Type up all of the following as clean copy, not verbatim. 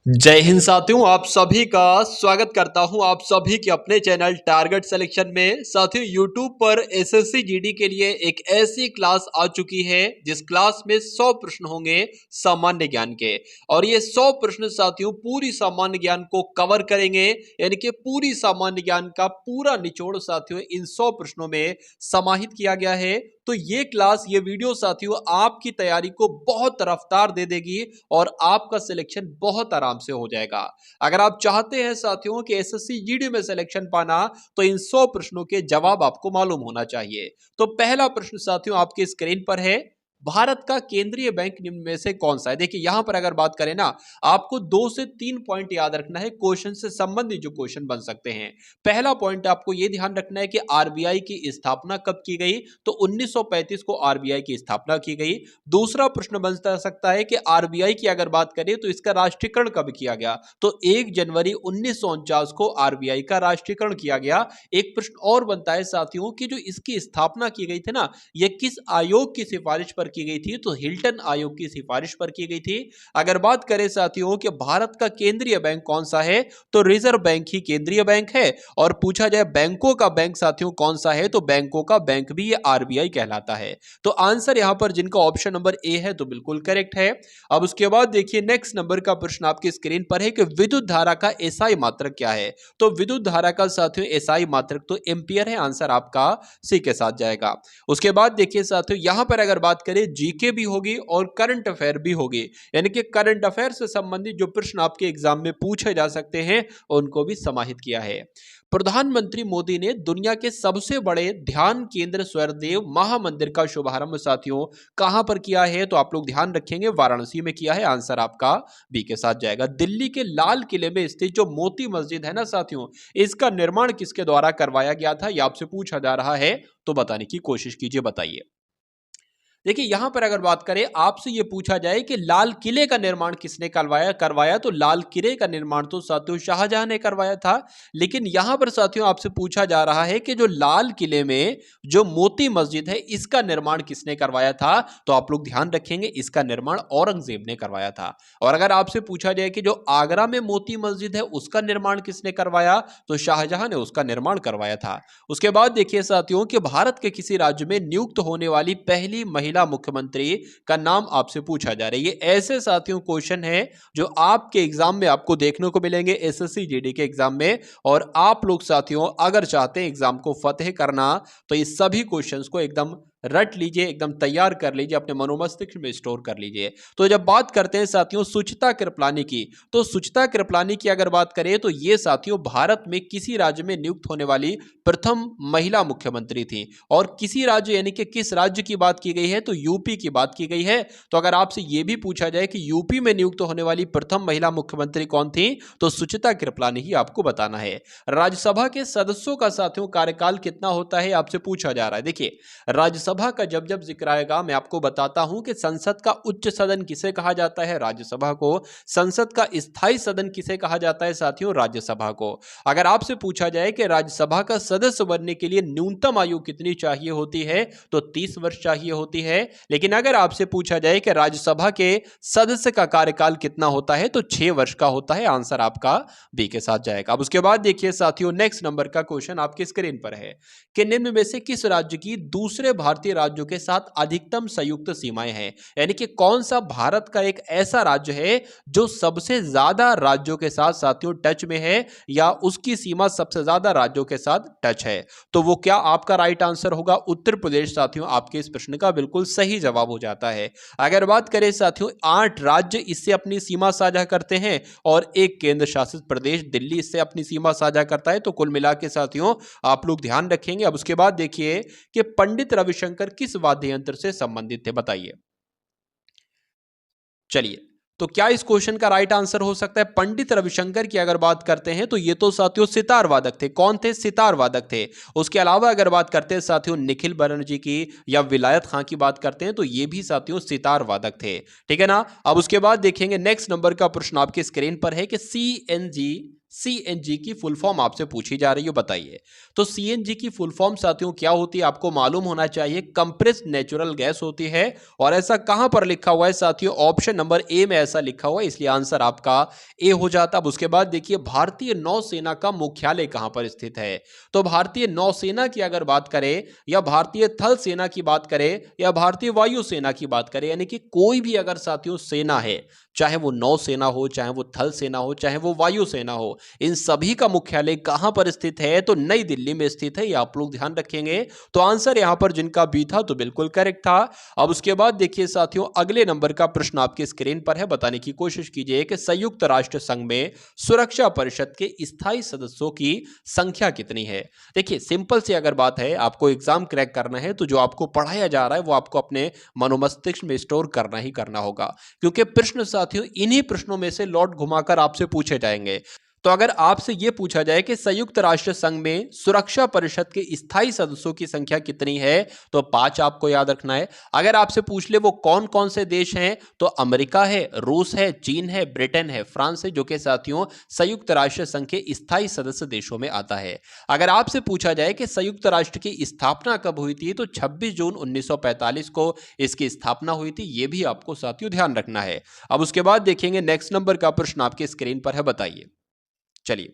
जय हिंद साथियों, आप सभी का स्वागत करता हूं आप सभी के अपने चैनल टारगेट सिलेक्शन में। साथियों, यूट्यूब पर एसएससी जीडी के लिए एक ऐसी क्लास आ चुकी है जिस क्लास में 100 प्रश्न होंगे सामान्य ज्ञान के। और ये 100 प्रश्न साथियों पूरी सामान्य ज्ञान को कवर करेंगे, यानी कि पूरी सामान्य ज्ञान का पूरा निचोड़ साथियों इन 100 प्रश्नों में समाहित किया गया है। तो ये क्लास, ये वीडियो साथियों आपकी तैयारी को बहुत रफ्तार दे देगी और आपका सिलेक्शन बहुत आराम से हो जाएगा। अगर आप चाहते हैं साथियों कि एसएससी जीडी में सिलेक्शन पाना, तो इन 100 प्रश्नों के जवाब आपको मालूम होना चाहिए। तो पहला प्रश्न साथियों आपके स्क्रीन पर है, भारत का केंद्रीय बैंक निम्न में से कौन सा है। देखिए यहां पर अगर बात करें ना, आपको 2 से 3 पॉइंट याद रखना है क्वेश्चन से संबंधित जो क्वेश्चन बन सकते हैं। पहला पॉइंट आपको यह ध्यान रखना है कि आरबीआई की स्थापना कब की गई, तो 1935 को आरबीआई की स्थापना की गई। दूसरा प्रश्न बन सकता है कि आरबीआई की अगर बात करें तो इसका राष्ट्रीयकरण कब किया गया, तो 1 जनवरी 1949 को आरबीआई का राष्ट्रीयकरण किया गया। एक प्रश्न और बनता है साथियों कि जो इसकी स्थापना की गई थी ना, यह किस आयोग की सिफारिश पर की गई थी, तो हिल्टन आयोग की सिफारिश पर की गई थी। अगर बात करें साथियों कि भारत का केंद्रीय बैंक कौन सा है, तो रिजर्व बैंक ही केंद्रीय बैंक है। और पूछा जाए बैंकों का बैंक साथियों कौन सा है, तो बैंकों का बैंक भी ये आरबीआई कहलाता है। तो आंसर यहां पर जिनका ऑप्शन नंबर ए है तो बिल्कुल करेक्ट है। अब उसके बाद देखिए नेक्स्ट नंबर का प्रश्न आपकी स्क्रीन पर है कि विद्युत धारा का एसआई मात्रक क्या है। तो विद्युत धारा का साथियों एसआई मात्रक तो एम्पियर है। आंसर आपका सी के साथ जाएगा। उसके बाद देखिए साथियों यहां पर अगर बात करें जीके भी होगी और करंट अफेयर भी होगी, यानी कि करंट अफेयर से संबंधित जो प्रश्न आपके एग्जाम में पूछे जा सकते हैं उनको भी समाहित किया है। प्रधानमंत्री मोदी ने दुनिया के सबसे बड़े ध्यान केंद्र स्वर्णदेव महामंदिर का शुभारंभ साथियों कहां पर किया है, तो आप लोग ध्यान रखेंगे वाराणसी में किया है। आंसर आपका बी के साथ जाएगा। दिल्ली के लाल किले में स्थित जो मोती मस्जिद है ना साथियों, इसका निर्माण किसके द्वारा करवाया गया था, यह आपसे पूछा जा रहा है, तो बताने की कोशिश कीजिए, बताइए। देखिए यहां पर अगर बात करें, आपसे यह पूछा जाए कि लाल किले का निर्माण किसने करवाया, तो लाल किले का निर्माण तो साथियों शाहजहां ने करवाया था। लेकिन यहां पर साथियों आपसे पूछा जा रहा है कि जो लाल किले में जो मोती मस्जिद है इसका निर्माण किसने करवाया था, तो आप लोग ध्यान रखेंगे इसका निर्माण औरंगजेब ने करवाया था। और अगर आपसे पूछा जाए कि जो आगरा में मोती मस्जिद है उसका निर्माण किसने करवाया, तो शाहजहां ने उसका निर्माण करवाया था। उसके बाद देखिए साथियों कि भारत के किसी राज्य में नियुक्त होने वाली पहली महिला मुख्यमंत्री का नाम आपसे पूछा जा रहा है। ये ऐसे साथियों क्वेश्चन है जो आपके एग्जाम में आपको देखने को मिलेंगे एसएससी जीडी के एग्जाम में। और आप लोग साथियों अगर चाहते हैं एग्जाम को फतेह करना, तो ये सभी क्वेश्चंस को एकदम रट लीजिए, एकदम तैयार कर लीजिए, अपने मनोमस्तिष्क में स्टोर कर लीजिए। तो जब बात करते हैं साथियों सुचिता कृपलानी की, तो सुचिता कृपलानी की अगर बात करें तो ये साथियों भारत में किसी राज्य में नियुक्त होने वाली प्रथम महिला मुख्यमंत्री थी। और किसी राज्य यानी कि किस राज्य की बात की गई है, तो यूपी की बात की गई है। तो अगर आपसे यह भी पूछा जाए कि यूपी में नियुक्त होने वाली प्रथम महिला मुख्यमंत्री कौन थी, तो सुचिता कृपलानी ही आपको बताना है। राज्यसभा के सदस्यों का साथियों कार्यकाल कितना होता है, आपसे पूछा जा रहा है। देखिए राज्यसभा का जब जब जिक्र आएगा मैं आपको बताता हूं कि संसद का उच्च सदन किसे कहा जाता है, राज्यसभा को। संसद का स्थायी सदन किसे कहा जाता है साथियों, राज्यसभा को। अगर आपसे पूछा जाए कि राज्यसभा का सदस्य बनने के लिए न्यूनतम आयु कितनी चाहिए होती है, तो 30 वर्ष चाहिए होती है। लेकिन अगर आपसे पूछा जाए कि राज्यसभा के सदस्य का कार्यकाल कितना होता है, तो 6 वर्ष का होता है। आंसर आपका बी के साथ जाएगा। अब उसके बाद देखिए साथियों नेक्स्ट नंबर का क्वेश्चन आपके स्क्रीन पर है कि निम्न में से किस राज्य की दूसरे भारतीय राज्यों के साथ अधिकतम संयुक्त सीमाएं हैं, यानी कि कौन सा भारत का एक ऐसा राज्य है जो सबसे ज्यादा राज्यों के साथ साथियों टच में है, या उसकी सीमा सबसे ज्यादा राज्यों के साथ टच है। तो वो क्या आपका राइट आंसर होगा, उत्तर प्रदेश साथियों आपके इस प्रश्न का बिल्कुल सही जवाब हो जाता है। अगर बात करें साथियों 8 राज्य इससे अपनी सीमा साझा करते हैं और एक केंद्र शासित प्रदेश दिल्ली इससे अपनी सीमा साझा करता है। तो कुल मिला के साथियों आप लोग ध्यान रखेंगे। अब उसके बाद देखिए कि पंडित रविशंकर किस वाद्य यंत्र से संबंधित थे, बताइए। चलिए, तो क्या इस क्वेश्चन का राइट आंसर हो सकता है, पंडित रविशंकर की अगर बात करते हैं तो ये तो साथियों सितार वादक थे। कौन थे, सितार वादक थे। उसके अलावा अगर बात करते हैं साथियों निखिल बरन जी की या विलायत खां की बात करते हैं, तो ये भी साथियों सितार वादक थे। ठीक है ना। अब उसके बाद देखेंगे नेक्स्ट नंबर का प्रश्न आपकी स्क्रीन पर है कि सीएनजी सीएनजी की फुल फॉर्म आपसे पूछी जा रही है, बताइए। तो सीएनजी की फुल फॉर्म साथियों क्या होती है, आपको मालूम होना चाहिए, कंप्रेस्ड नेचुरल गैस होती है। और ऐसा कहां पर लिखा हुआ है साथियों, ऑप्शन नंबर ए में ऐसा लिखा हुआ है, इसलिए आंसर आपका ए हो जाता। अब उसके बाद देखिए, भारतीय नौसेना का मुख्यालय कहां पर स्थित है। तो भारतीय नौसेना की अगर बात करें, या भारतीय थल सेना की बात करें, या भारतीय वायुसेना की बात करें, यानी कि कोई भी अगर साथियों सेना है, चाहे वो नौसेना हो, चाहे वो थल सेना हो, चाहे वो वायुसेना हो, इन सभी का मुख्यालय कहां पर स्थित है, तो नई दिल्ली में स्थित है। ये आप लोग ध्यान रखेंगे। तो आंसर यहां पर जिनका बी था तो बिल्कुल करेक्ट था। अब उसके बाद देखिए साथियों, अगले नंबर का प्रश्न आपके स्क्रीन पर है, बताने की कोशिश कीजिए कि संयुक्त राष्ट्र संघ में सुरक्षा परिषद के स्थायी सदस्यों की संख्या कितनी है। देखिए सिंपल सी अगर बात है, आपको एग्जाम क्रैक करना है तो जो आपको पढ़ाया जा रहा है वो आपको अपने मनोमस्तिष्क में स्टोर करना ही करना होगा, क्योंकि प्रश्न साथियों इन्हीं प्रश्नों में से लौट घुमाकर आपसे पूछे जाएंगे। तो अगर आपसे यह पूछा जाए कि संयुक्त राष्ट्र संघ में सुरक्षा परिषद के स्थायी सदस्यों की संख्या कितनी है, तो 5 आपको याद रखना है। अगर आपसे पूछ ले वो कौन कौन से देश हैं, तो अमेरिका है, रूस है, चीन है, ब्रिटेन है, फ्रांस है, जो कि साथियों संयुक्त राष्ट्र संघ के स्थायी सदस्य देशों में आता है। अगर आपसे पूछा जाए कि संयुक्त राष्ट्र की स्थापना कब हुई थी, तो 26 जून 1945 को इसकी स्थापना हुई थी। यह भी आपको साथियों ध्यान रखना है। अब उसके बाद देखेंगे नेक्स्ट नंबर का प्रश्न आपके स्क्रीन पर है, बताइए। चलिए,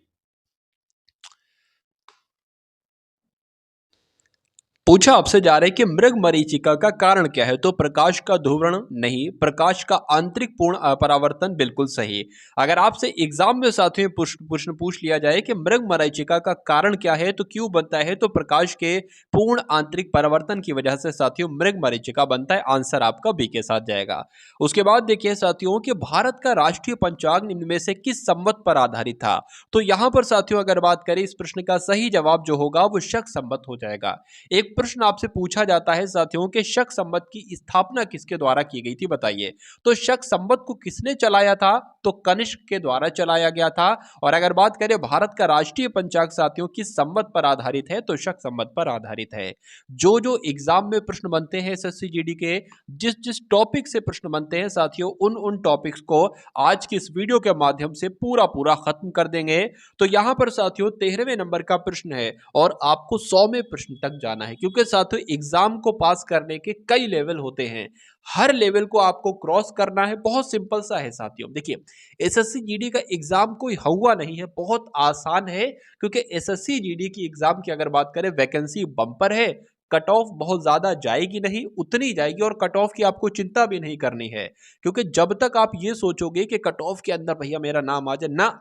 पूछा आपसे जा रहा है कि मृग मरीचिका का कारण क्या है, तो प्रकाश का ध्रुवण नहीं, प्रकाश का आंतरिक पूर्ण अपरावर्तन बिल्कुल सही। अगर आपसे एग्जाम में साथियों प्रश्न पूछ लिया जाए कि मृग मरीचिका का कारण क्या है, तो क्यों बनता है, तो प्रकाश के पूर्ण आंतरिक परावर्तन की वजह से साथियों मृग मरीचिका बनता है। आंसर आपका बी के साथ जाएगा। उसके बाद देखिए साथियों कि भारत का राष्ट्रीय पंचांग निम्न में से किस संवत पर आधारित था। तो यहां पर साथियों अगर बात करें, इस प्रश्न का सही जवाब जो होगा वो शक संवत हो जाएगा। एक प्रश्न आपसे पूछा जाता है साथियों कि शक संवत की स्थापना किसके द्वारा की गई थी, बताइए। तो शक संवत को किसने चलाया था, तो कनिष्क के द्वारा चलाया गया था। और अगर बात करें भारत का राष्ट्रीय पंचांग साथियों किस संवत पर आधारित है, तो शक संवत पर आधारित है। जो जो एग्जाम में प्रश्न बनते हैं एसएससी जीडी के, जिस जिस टॉपिक से प्रश्न बनते हैं साथियों, उन उन टॉपिक्स को आज की इस वीडियो के माध्यम से पूरा पूरा खत्म कर देंगे। तो यहां पर साथियों 13वें नंबर का प्रश्न है और आपको 100वें प्रश्न तक जाना है, क्योंकि साथियों एग्जाम को पास करने के कई लेवल होते हैं। हर लेवल को आपको क्रॉस करना है। बहुत सिंपल सा है साथियों। देखिए एसएससी जीडी का एग्जाम कोई हवा नहीं है, बहुत आसान है। क्योंकि एसएससी जीडी की एग्जाम की अगर बात करें, वैकेंसी बम्पर है, कट ऑफ बहुत ज्यादा जाएगी नहीं, उतनी जाएगी, और कट ऑफ की आपको चिंता भी नहीं करनी है। क्योंकि जब तक आप ये सोचोगे कि कट ऑफ के अंदर भैया मेरा नाम आ जाए ना,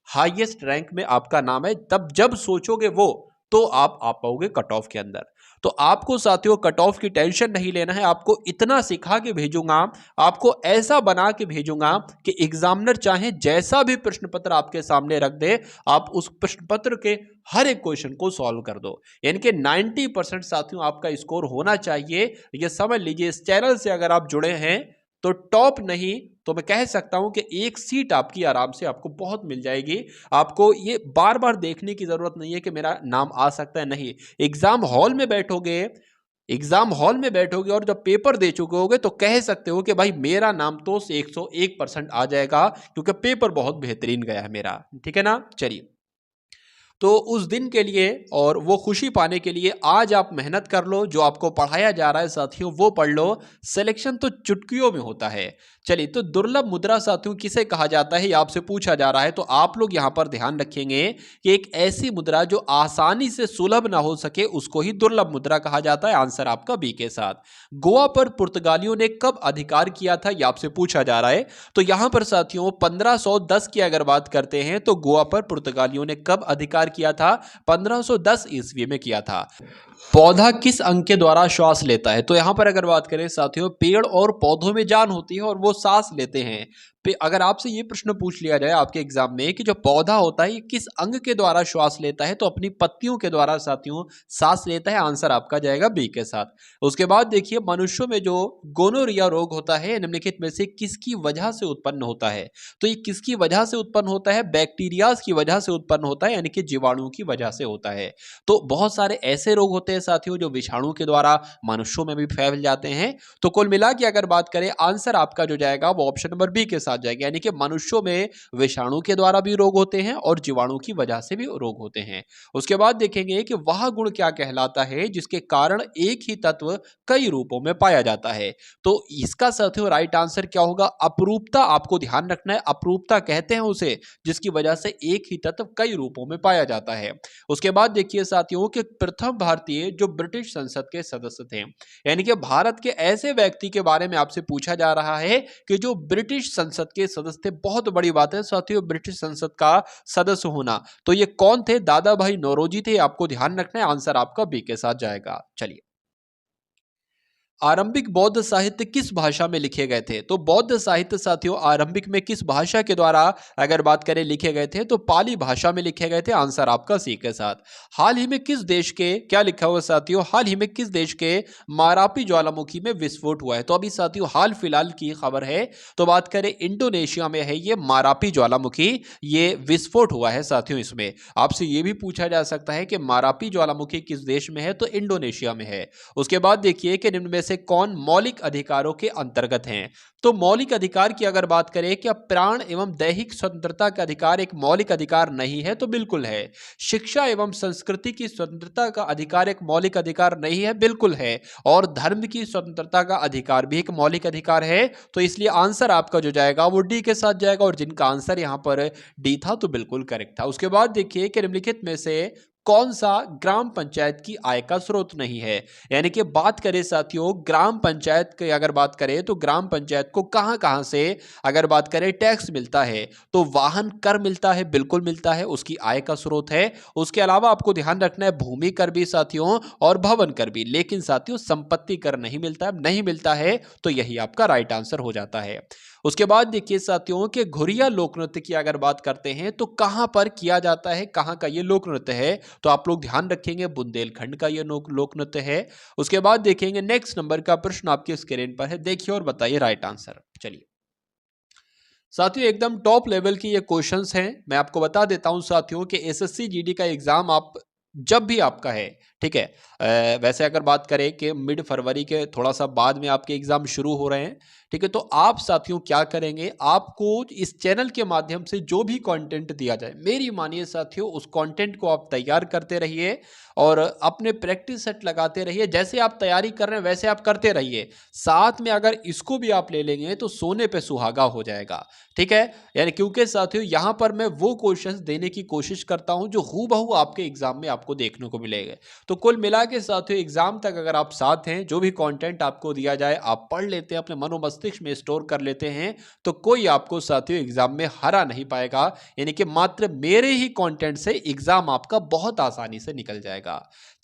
हाईएस्ट रैंक में आपका नाम है, तब जब सोचोगे वो, तो आप आ पाओगे कट ऑफ के अंदर। तो आपको साथियों कट ऑफ की टेंशन नहीं लेना है। आपको इतना सिखा के भेजूंगा, आपको ऐसा बना के भेजूंगा कि एग्जामिनर चाहे जैसा भी प्रश्न पत्र आपके सामने रख दे, आप उस प्रश्न पत्र के हर एक क्वेश्चन को सॉल्व कर दो। यानी कि 90% साथियों आपका स्कोर होना चाहिए। ये समझ लीजिए, इस चैनल से अगर आप जुड़े हैं तो टॉप नहीं तो मैं कह सकता हूं कि एक सीट आपकी आराम से आपको बहुत मिल जाएगी। आपको ये बार बार देखने की जरूरत नहीं है कि मेरा नाम आ सकता है, नहीं। एग्जाम हॉल में बैठोगे, एग्जाम हॉल में बैठोगे और जब पेपर दे चुके होगे तो कह सकते हो कि भाई मेरा नाम तो 101% आ जाएगा, क्योंकि पेपर बहुत बेहतरीन गया है मेरा। ठीक है ना। चलिए, तो उस दिन के लिए और वो खुशी पाने के लिए आज आप मेहनत कर लो। जो आपको पढ़ाया जा रहा है साथियों वो पढ़ लो। सिलेक्शन तो चुटकियों में होता है। चलिए, तो दुर्लभ मुद्रा साथियों किसे कहा जाता है, ये आपसे पूछा जा रहा है। तो आप लोग यहां पर ध्यान रखेंगे कि एक ऐसी मुद्रा जो आसानी से सुलभ ना हो सके उसको ही दुर्लभ मुद्रा कहा जाता है। आंसर आपका बी के साथ। गोवा पर पुर्तगालियों ने कब अधिकार किया था, ये आपसे पूछा जा रहा है। तो यहां पर साथियों 1510 की अगर बात करते हैं तो गोवा पर पुर्तगालियों ने कब अधिकार किया था, 1510 ईस्वी में किया था। पौधा किस अंग के द्वारा श्वास लेता है, तो यहां पर अगर बात करें साथियों, पेड़ और पौधों में जान होती है और वो सांस लेते हैं। अगर आपसे ये प्रश्न पूछ लिया जाए आपके एग्जाम में कि जो पौधा होता है ये किस अंग के द्वारा श्वास लेता है, तो अपनी पत्तियों के द्वारा साथियों सांस लेता है। आंसर आपका जाएगा बी के साथ। उसके बाद देखिए, मनुष्यों में जो गोनोरिया रोग होता है निम्नलिखित में से किसकी वजह से उत्पन्न होता है, तो ये किसकी वजह से उत्पन्न होता है, बैक्टीरियाज की वजह से उत्पन्न होता है, यानी कि जीवाणुओं की वजह से होता है। तो बहुत सारे ऐसे रोग होते होते हैं साथियों जो विषाणु के द्वारा मनुष्यों में भी फैल जाते हैं। तो कुल मिला के अगर बात करें आंसर आपका जो जाएगा वो ऑप्शन नंबर बी के साथ जाएगा, यानी कि मनुष्यों में विषाणु के द्वारा भी रोग होते हैं और जीवाणु की वजह से भी रोग होते हैं। उसके बाद देखेंगे कि वह गुण क्या कहलाता है जिसके कारण एक ही तत्व कई रूपों में पाया जाता है। तो इसका साथियों राइट आंसर क्या होगा? अपरूपता। आपको ध्यान रखना है, अपरूपता कहते हैं उसे जिसकी वजह से एक ही तत्व कई रूपों में पाया जाता है। उसके बाद देखिए साथियों कि प्रथम भारतीय जो ब्रिटिश संसद के सदस्य थे, यानी कि भारत के ऐसे व्यक्ति के बारे में आपसे पूछा जा रहा है कि जो ब्रिटिश संसद के सदस्य थे। बहुत बड़ी बात है साथियों ब्रिटिश संसद का सदस्य होना। तो ये कौन थे? दादा भाई नौरोजी थे। आपको ध्यान रखना है, आंसर आपका बी के साथ जाएगा। चलिए, आरंभिक बौद्ध साहित्य किस भाषा में लिखे गए थे? तो बौद्ध साहित्य साथियों आरंभिक में किस भाषा के द्वारा अगर बात करें लिखे गए थे, तो पाली भाषा में लिखे गए थे। आंसर आपका सी के साथ। हाल ही में किस देश के, क्या लिखा हुआ साथियों, हाल ही में किस देश के मारापी ज्वालामुखी में विस्फोट हुआ है? तो अभी साथियों हाल फिलहाल की खबर है। तो बात करें इंडोनेशिया में है ये मारापी ज्वालामुखी, ये विस्फोट हुआ है साथियों। इसमें आपसे ये भी पूछा जा सकता है कि मारापी ज्वालामुखी किस देश में है? तो इंडोनेशिया में है। उसके बाद देखिए कि निम्न में से कौन मौलिक अधिकारों के अंतर्गत हैं? तो मौलिक अधिकार की अगर बात करें, क्या प्राण एवं दैहिक स्वतंत्रता का अधिकार एक मौलिक अधिकार नहीं है? तो बिल्कुल है। शिक्षा एवं संस्कृति की स्वतंत्रता का अधिकार एक मौलिक अधिकार नहीं है? बिल्कुल है। और धर्म की स्वतंत्रता का अधिकार भी एक मौलिक अधिकार है। तो इसलिए आंसर आपका जो जाएगा वो डी के साथ जाएगा, और जिनका आंसर यहां पर डी था तो बिल्कुल करेक्ट था। उसके बाद देखिए कि निम्नलिखित में से कौन सा ग्राम पंचायत की आय का स्रोत नहीं है? यानी कि बात करें साथियों ग्राम पंचायत की अगर बात करें तो ग्राम पंचायत को कहां कहां से अगर बात करें टैक्स मिलता है? तो वाहन कर मिलता है, बिल्कुल मिलता है, उसकी आय का स्रोत है। उसके अलावा आपको ध्यान रखना है भूमि कर भी साथियों और भवन कर भी, लेकिन साथियों संपत्ति कर नहीं मिलता है, नहीं मिलता है। तो यही आपका राइट आंसर हो जाता है। उसके बाद देखिए साथियों के घुरिया लोक नृत्य की अगर बात करते हैं तो कहां पर किया जाता है, कहां का ये लोक नृत्य है? तो आप लोग ध्यान रखेंगे बुंदेलखंड का ये लोक नृत्य है। उसके बाद देखेंगे नेक्स्ट नंबर का प्रश्न आपके स्क्रीन पर है, देखिए और बताइए राइट आंसर। चलिए साथियों एकदम टॉप लेवल की ये क्वेश्चंस हैं। मैं आपको बता देता हूं साथियों कि एसएससी जीडी का एग्जाम आप जब भी आपका है, ठीक है, वैसे अगर बात करें कि मिड फरवरी के थोड़ा सा बाद में आपके एग्जाम शुरू हो रहे हैं, ठीक है, तो आप साथियों क्या करेंगे, आपको इस चैनल के माध्यम से जो भी कंटेंट दिया जाए, मेरी मानिए साथियों उस कंटेंट को आप तैयार करते रहिए और अपने प्रैक्टिस सेट लगाते रहिए। जैसे आप तैयारी कर रहे हैं वैसे आप करते रहिए। साथ में अगर इसको भी आप ले लेंगे तो सोने पे सुहागा हो जाएगा, ठीक है। यानी क्योंकि साथियों यहां पर मैं वो क्वेश्चंस देने की कोशिश करता हूं जो हूबहू आपके एग्जाम में आपको देखने को मिलेगा। तो कुल मिला के साथियों एग्जाम तक अगर आप साथ हैं, जो भी कंटेंट आपको दिया जाए आप पढ़ लेते हैं, अपने मनोमस्तिष्क में स्टोर कर लेते हैं, तो कोई आपको साथियों एग्जाम में हरा नहीं पाएगा। यानी कि मात्र मेरे ही कंटेंट से एग्जाम आपका बहुत आसानी से निकल जाएगा।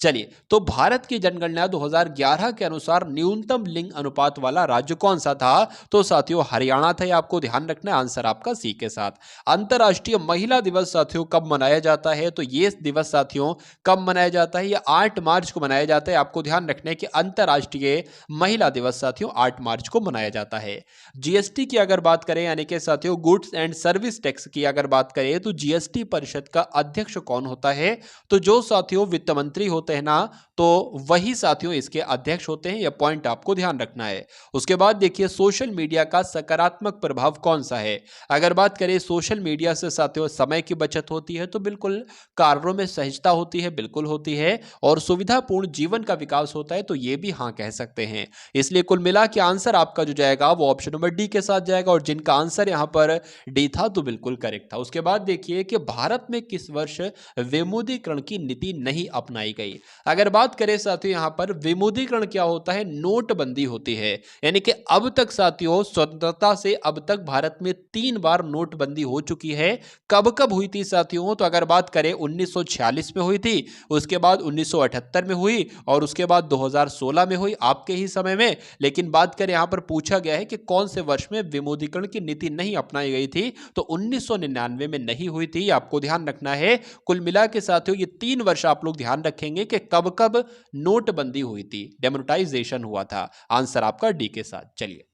चलिए, तो भारत की जनगणना 2011 के अनुसार न्यूनतम लिंग अनुपात वाला राज्य कौन सा था? तो साथियों हरियाणा था। आपको ध्यान रखना है, आंसर आपका सी के साथ। अंतरराष्ट्रीय महिला दिवस साथियों कब मनाया जाता है? तो ये दिवस साथियों कब मनाया जाता है? ये 8 मार्च को मनाया जाता है। आपको ध्यान रखना है कि अंतरराष्ट्रीय महिला दिवस साथियों 8 मार्च को मनाया जाता है। जीएसटी की अगर बात करें, यानी कि साथियों गुड्स एंड सर्विस टैक्स की अगर बात करें, तो जीएसटी परिषद का अध्यक्ष कौन होता है? तो जो साथियों वित्त मंत्री होते हैं ना, तो वही साथियों इसके अध्यक्ष होते हैं। यह पॉइंट आपको ध्यान रखना है। उसके बाद देखिए सोशल मीडिया का सकारात्मक प्रभाव कौन सा है? अगर बात करें सोशल मीडिया से साथियों समय की बचत होती है, तो बिल्कुल कार्यों में सहजता होती है, बिल्कुल होती है, और सुविधापूर्ण जीवन का विकास होता है, तो ये भी हाँ कह सकते हैं। इसलिए कुल मिला के आंसर आपका जो जाएगा वो ऑप्शन नंबर डी के साथ जाएगा, और जिनका आंसर यहां पर डी था तो बिल्कुल करेक्ट था। उसके बाद देखिए कि भारत में किस वर्ष विमुद्रीकरण की नीति नहीं अपनाई गई? अगर बात करें साथियों यहां पर विमुद्रीकरण क्या होता है? नोटबंदी होती है। यानी कि अब तक साथियों स्वतंत्रता से अब तक भारत में 3 बार नोटबंदी हो चुकी है। कब कब हुई थी साथियों? तो अगर बात करें 1946 में हुई थी, उसके बाद 1978 में हुई, और उसके बाद 2016 में हुई आपके ही समय में। लेकिन बात करें यहां पर पूछा गया है कि कौन से वर्ष में विमुद्रीकरण की नीति नहीं अपनाई गई थी, तो 1999 में नहीं हुई थी। आपको ध्यान रखना है। कुल मिला के साथियों ये 3 वर्ष आप लोग ध्यान रखेंगे कि कब कब नोटबंदी हुई थी, डेमोनेटाइजेशन हुआ था। आंसर आपका डी के साथ। चलिए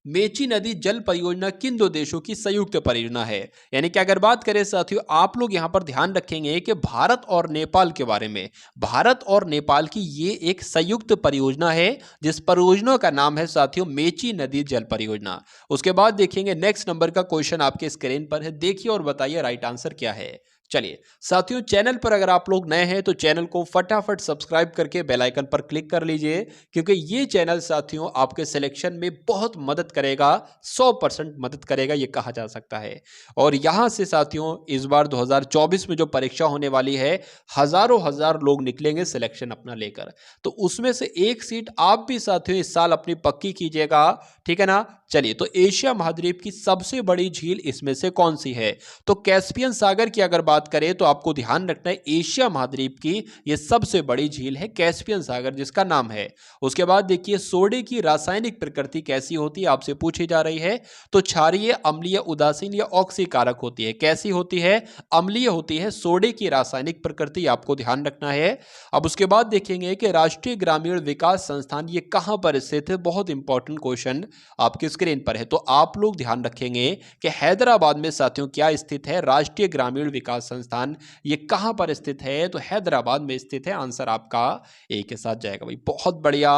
मेची नदी जल परियोजना किन दो देशों की संयुक्त परियोजना है? यानी कि अगर बात करें साथियों, आप लोग यहां पर ध्यान रखेंगे कि भारत और नेपाल के बारे में, भारत और नेपाल की ये एक संयुक्त परियोजना है जिस परियोजना का नाम है साथियों मेची नदी जल परियोजना। उसके बाद देखेंगे नेक्स्ट नंबर का क्वेश्चन आपके स्क्रीन पर है, देखिए और बताइए राइट आंसर क्या है। चलिए साथियों, चैनल पर अगर आप लोग नए हैं तो चैनल को फटाफट सब्सक्राइब करके बेल आइकन पर क्लिक कर लीजिए, क्योंकि ये चैनल साथियों आपके सिलेक्शन में बहुत मदद करेगा, 100% मदद करेगा ये कहा जा सकता है। और यहां से साथियों इस बार 2024 में जो परीक्षा होने वाली है, हजारों हजार लोग निकलेंगे सिलेक्शन अपना लेकर, तो उसमें से एक सीट आप भी साथियों इस साल अपनी पक्की कीजिएगा, ठीक है ना। चलिए, तो एशिया महाद्वीप की सबसे बड़ी झील इसमें से कौन सी है? तो कैस्पियन सागर की अगर बात करें तो आपको ध्यान रखना है एशिया महाद्वीप की यह सबसे बड़ी झील है कैस्पियन सागर जिसका नाम है। उसके बाद देखिए सोडे की रासायनिक प्रकृति कैसी होती है, आपसे पूछी जा रही है। तो क्षारीय, अम्लीय, उदासीन या ऑक्सीकारक होती है। कैसी होती है? अम्लीय होती है सोडे की रासायनिक प्रकृति, आपको ध्यान रखना है। अब उसके बाद देखेंगे कि राष्ट्रीय ग्रामीण विकास संस्थान ये कहां पर स्थित है, बहुत इंपॉर्टेंट क्वेश्चन आपकी स्क्रीन पर है। तो आप लोग ध्यान रखेंगे कि हैदराबाद में साथियों क्या स्थित है राष्ट्रीय ग्रामीण विकास संस्थान, ये कहां पर स्थित है? तो हैदराबाद में स्थित है। आंसर आपका ए के साथ जाएगा भाई, बहुत बढ़िया,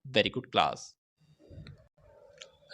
वेरी गुड क्लास।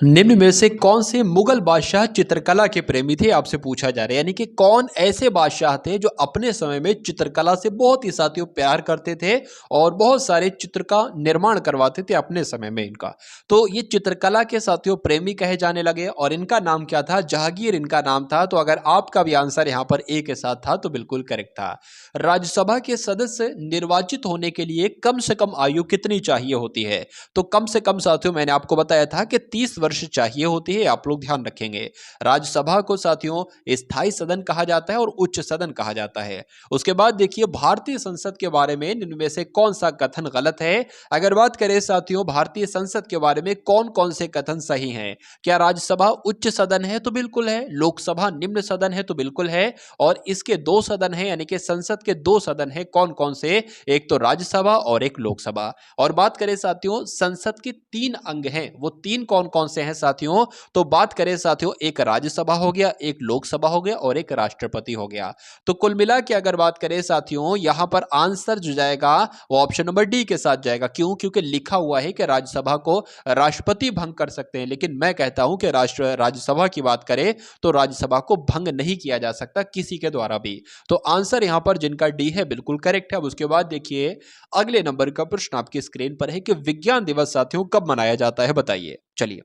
निम्न में से कौन से मुगल बादशाह चित्रकला के प्रेमी थे, आपसे पूछा जा रहा है। यानी कि कौन ऐसे बादशाह थे जो अपने समय में चित्रकला से बहुत ही साथियों प्यार करते थे और बहुत सारे चित्र का निर्माण करवाते थे अपने समय में इनका। तो ये चित्रकला के साथियों प्रेमी कहे जाने लगे और इनका नाम क्या था? जहांगीर इनका नाम था। तो अगर आपका भी आंसर यहां पर ए के साथ था तो बिल्कुल करेक्ट था। राज्यसभा के सदस्य निर्वाचित होने के लिए कम से कम आयु कितनी चाहिए होती है? तो कम से कम साथियों मैंने आपको बताया था कि 30 वर्ष चाहिए होती है, आप लोग ध्यान रखेंगे। राज्यसभा को साथियों स्थायी सदन कहा जाता है और उच्च सदन कहा जाता है। उसके बाद देखिए भारतीय संसद के बारे में निम्न में से कौन सा कथन गलत है? अगर बात करें साथियों भारतीय संसद के बारे में कौन कौन से कथन सही हैं? क्या राज्यसभा उच्च सदन है? तो बिल्कुल है। लोकसभा निम्न सदन है? तो बिल्कुल है। और इसके दो सदन है, यानी कि संसद के दो सदन है, कौन कौन से? एक तो राज्यसभा और एक लोकसभा। और बात करें साथियों संसद के 3 अंग हैं, वो 3 कौन कौन से हैं साथियों? तो बात करें साथियों एक राज्यसभा हो गया, एक लोकसभा हो गया और एक राष्ट्रपति हो गया। तो कुल मिला के अगर बात करें साथियों यहां पर आंसर जो जाएगा वो ऑप्शन नंबर डी के साथ जाएगा। क्यों? क्योंकि लिखा हुआ है कि राज्यसभा को राष्ट्रपति भंग कर सकते हैं, लेकिन मैं कहता हूं कि राज्यसभा की बात करें तो राज्यसभा को भंग नहीं किया जा सकता किसी के द्वारा भी। तो आंसर यहां पर जिनका डी है बिल्कुल करेक्ट है। अब उसके बाद देखिए अगले नंबर का प्रश्न आपकी स्क्रीन पर है कि विज्ञान दिवस साथियों कब मनाया जाता है, बताइए। चलिए,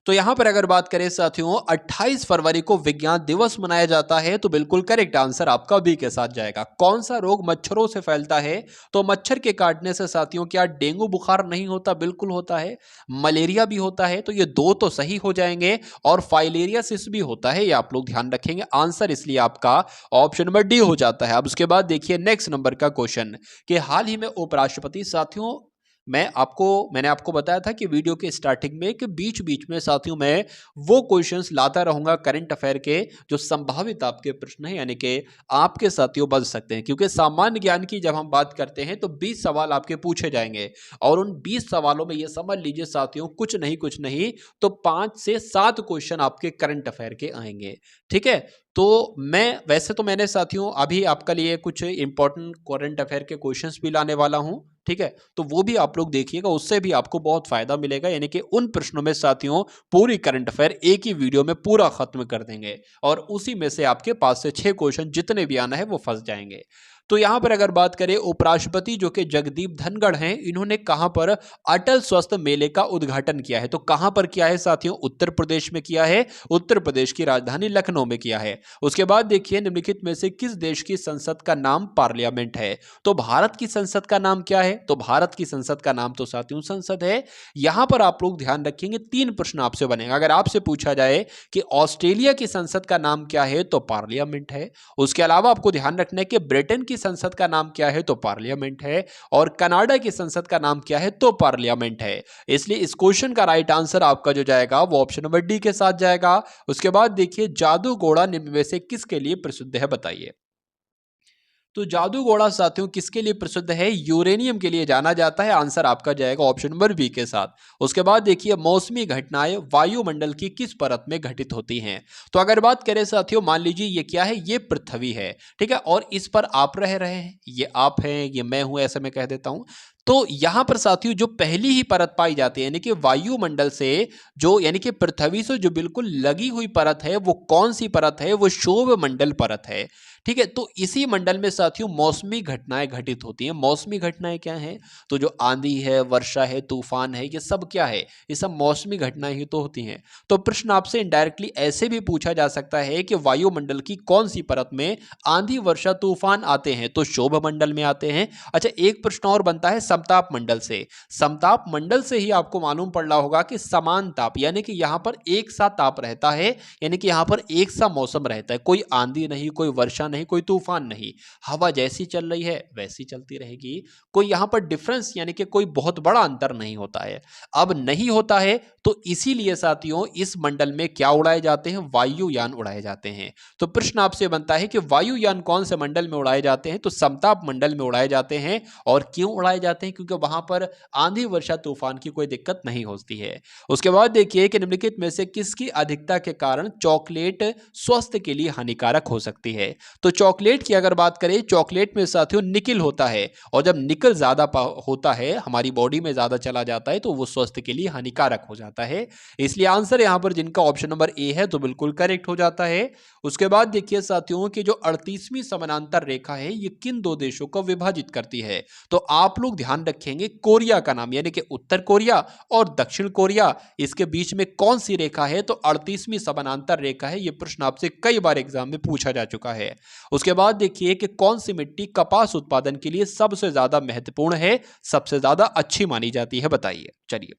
तो यहां पर अगर बात करें साथियों 28 फरवरी को विज्ञान दिवस मनाया जाता है, तो बिल्कुल करेक्ट आंसर आपका बी के साथ जाएगा। कौन सा रोग मच्छरों से फैलता है? तो मच्छर के काटने से साथियों क्या डेंगू बुखार नहीं होता? बिल्कुल होता है। मलेरिया भी होता है, तो ये दो तो सही हो जाएंगे। और फाइलेरियासिस भी होता है, ये आप लोग ध्यान रखेंगे। आंसर इसलिए आपका ऑप्शन नंबर डी हो जाता है। अब उसके बाद देखिए नेक्स्ट नंबर का क्वेश्चन कि हाल ही में उपराष्ट्रपति साथियों मैंने आपको बताया था कि वीडियो के स्टार्टिंग में कि बीच बीच में साथियों मैं वो क्वेश्चंस लाता रहूंगा करंट अफेयर के जो संभावित आपके प्रश्न है, यानी कि आपके साथियों बच सकते हैं। क्योंकि सामान्य ज्ञान की जब हम बात करते हैं तो 20 सवाल आपके पूछे जाएंगे और उन 20 सवालों में ये समझ लीजिए साथियों कुछ नहीं तो 5 से 7 क्वेश्चन आपके करंट अफेयर के आएंगे, ठीक है। तो मैंने साथियों अभी आपके लिए कुछ इंपॉर्टेंट करंट अफेयर के क्वेश्चंस भी लाने वाला हूं, ठीक है। तो वो भी आप लोग देखिएगा, उससे भी आपको बहुत फायदा मिलेगा। यानी कि उन प्रश्नों में साथियों पूरी करंट अफेयर एक ही वीडियो में पूरा खत्म कर देंगे और उसी में से आपके 5 से 6 क्वेश्चन जितने भी आना है वो फंस जाएंगे। तो यहां पर अगर बात करें उपराष्ट्रपति जो कि जगदीप धनखड़ हैं, इन्होंने कहां पर अटल स्वास्थ्य मेले का उद्घाटन किया है? तो कहां पर किया है साथियों? उत्तर प्रदेश में किया है, उत्तर प्रदेश की राजधानी लखनऊ में किया है। उसके बाद देखिए निम्नलिखित में से किस देश की संसद का नाम पार्लियामेंट है? तो भारत की संसद का नाम क्या है? तो भारत की संसद का नाम तो साथियों संसद है। यहां पर आप लोग ध्यान रखेंगे 3 प्रश्न आपसे बनेगा। अगर आपसे पूछा जाए कि ऑस्ट्रेलिया की संसद का नाम क्या है? तो पार्लियामेंट है। उसके अलावा आपको ध्यान रखना है कि ब्रिटेन की संसद का नाम क्या है? तो पार्लियामेंट है। और कनाडा की संसद का नाम क्या है? तो पार्लियामेंट है। इसलिए इस क्वेश्चन का राइट आंसर आपका जो जाएगा वो ऑप्शन नंबर डी के साथ जाएगा। उसके बाद देखिए जादू घोड़ा निम्न में से किसके लिए प्रसिद्ध है, बताइए। तो जादू घोड़ा साथियों किसके लिए प्रसिद्ध है? यूरेनियम के लिए जाना जाता है। आंसर आपका जाएगा ऑप्शन नंबर बी के साथ। उसके बाद देखिए मौसमी घटनाएं वायुमंडल की किस परत में घटित होती हैं? तो अगर बात करें साथियों, मान लीजिए ये क्या है, ये पृथ्वी है, ठीक है, और इस पर आप रह रहे हैं, ये आप हैं, ये मैं हूं, ऐसा मैं कह देता हूं। तो यहां पर साथियों जो पहली ही परत पाई जाती है, यानी कि वायुमंडल से जो, यानी कि पृथ्वी से जो बिल्कुल लगी हुई परत है, वो कौन सी परत है? वो क्षोभ मंडल परत है, ठीक है। तो इसी मंडल में साथियों मौसमी घटनाएं घटित होती हैं। मौसमी घटनाएं क्या हैं? तो जो आंधी है, वर्षा है, तूफान है, ये सब क्या है? ये सब मौसमी घटनाएं ही तो होती हैं। तो प्रश्न आपसे इनडायरेक्टली ऐसे भी पूछा जा सकता है कि वायुमंडल की कौन सी परत में आंधी, वर्षा, तूफान आते हैं? तो क्षोभ मंडल में आते हैं। अच्छा, एक प्रश्न और बनता है समताप मंडल से। समताप मंडल से ही आपको मालूम पड़ रहा होगा कि समान ताप, यानी कि यहां पर एक सा ताप रहता है, यानी कि यहां पर एक सा मौसम रहता है, कोई आंधी नहीं, कोई वर्षा नहीं, कोई तूफान नहीं, हवा जैसी चल रही है वैसी चलती रहेगी। कोई यहां पर डिफरेंस, यानी कि कोई बहुत बड़ा अंतर नहीं होता है। अब नहीं होता है तो इसीलिए साथियों इस मंडल में क्या उड़ाए जाते हैं? वायुयान उड़ाए जाते हैं। तो प्रश्न आपसे बनता है कि वायुयान कौन से मंडल में उड़ाए जाते हैं? तो समताप मंडल में उड़ाए जाते हैं। और क्यों उड़ाए जाते हैं? क्योंकि वहां पर आंधी, वर्षा, तूफान की कोई दिक्कत नहीं होती है। उसके बाद देखिए कि निम्नलिखित में से किसकी अधिकता के कारण चॉकलेट स्वास्थ्य के लिए हानिकारक हो सकती है? तो चॉकलेट की अगर बात करें, चॉकलेट में साथियों निकिल होता है, और जब निकल ज्यादा होता है, हमारी बॉडी में ज्यादा चला जाता है, तो वो स्वास्थ्य के लिए हानिकारक हो जाता है। इसलिए आंसर यहां पर जिनका ऑप्शन नंबर ए है तो बिल्कुल करेक्ट हो जाता है। उसके बाद देखिए साथियों कि जो 38वीं समानांतर रेखा है ये किन दो देशों को विभाजित करती है? तो आप लोग ध्यान रखेंगे कोरिया का नाम, यानी कि उत्तर कोरिया और दक्षिण कोरिया, इसके बीच में कौन सी रेखा है? तो 38वीं समानांतर रेखा है। यह प्रश्न आपसे कई बार एग्जाम में पूछा जा चुका है। उसके बाद देखिए कि कौन सी मिट्टी कपास उत्पादन के लिए सबसे ज्यादा महत्वपूर्ण है, सबसे ज्यादा अच्छी मानी जाती है? बताइए। चलिए,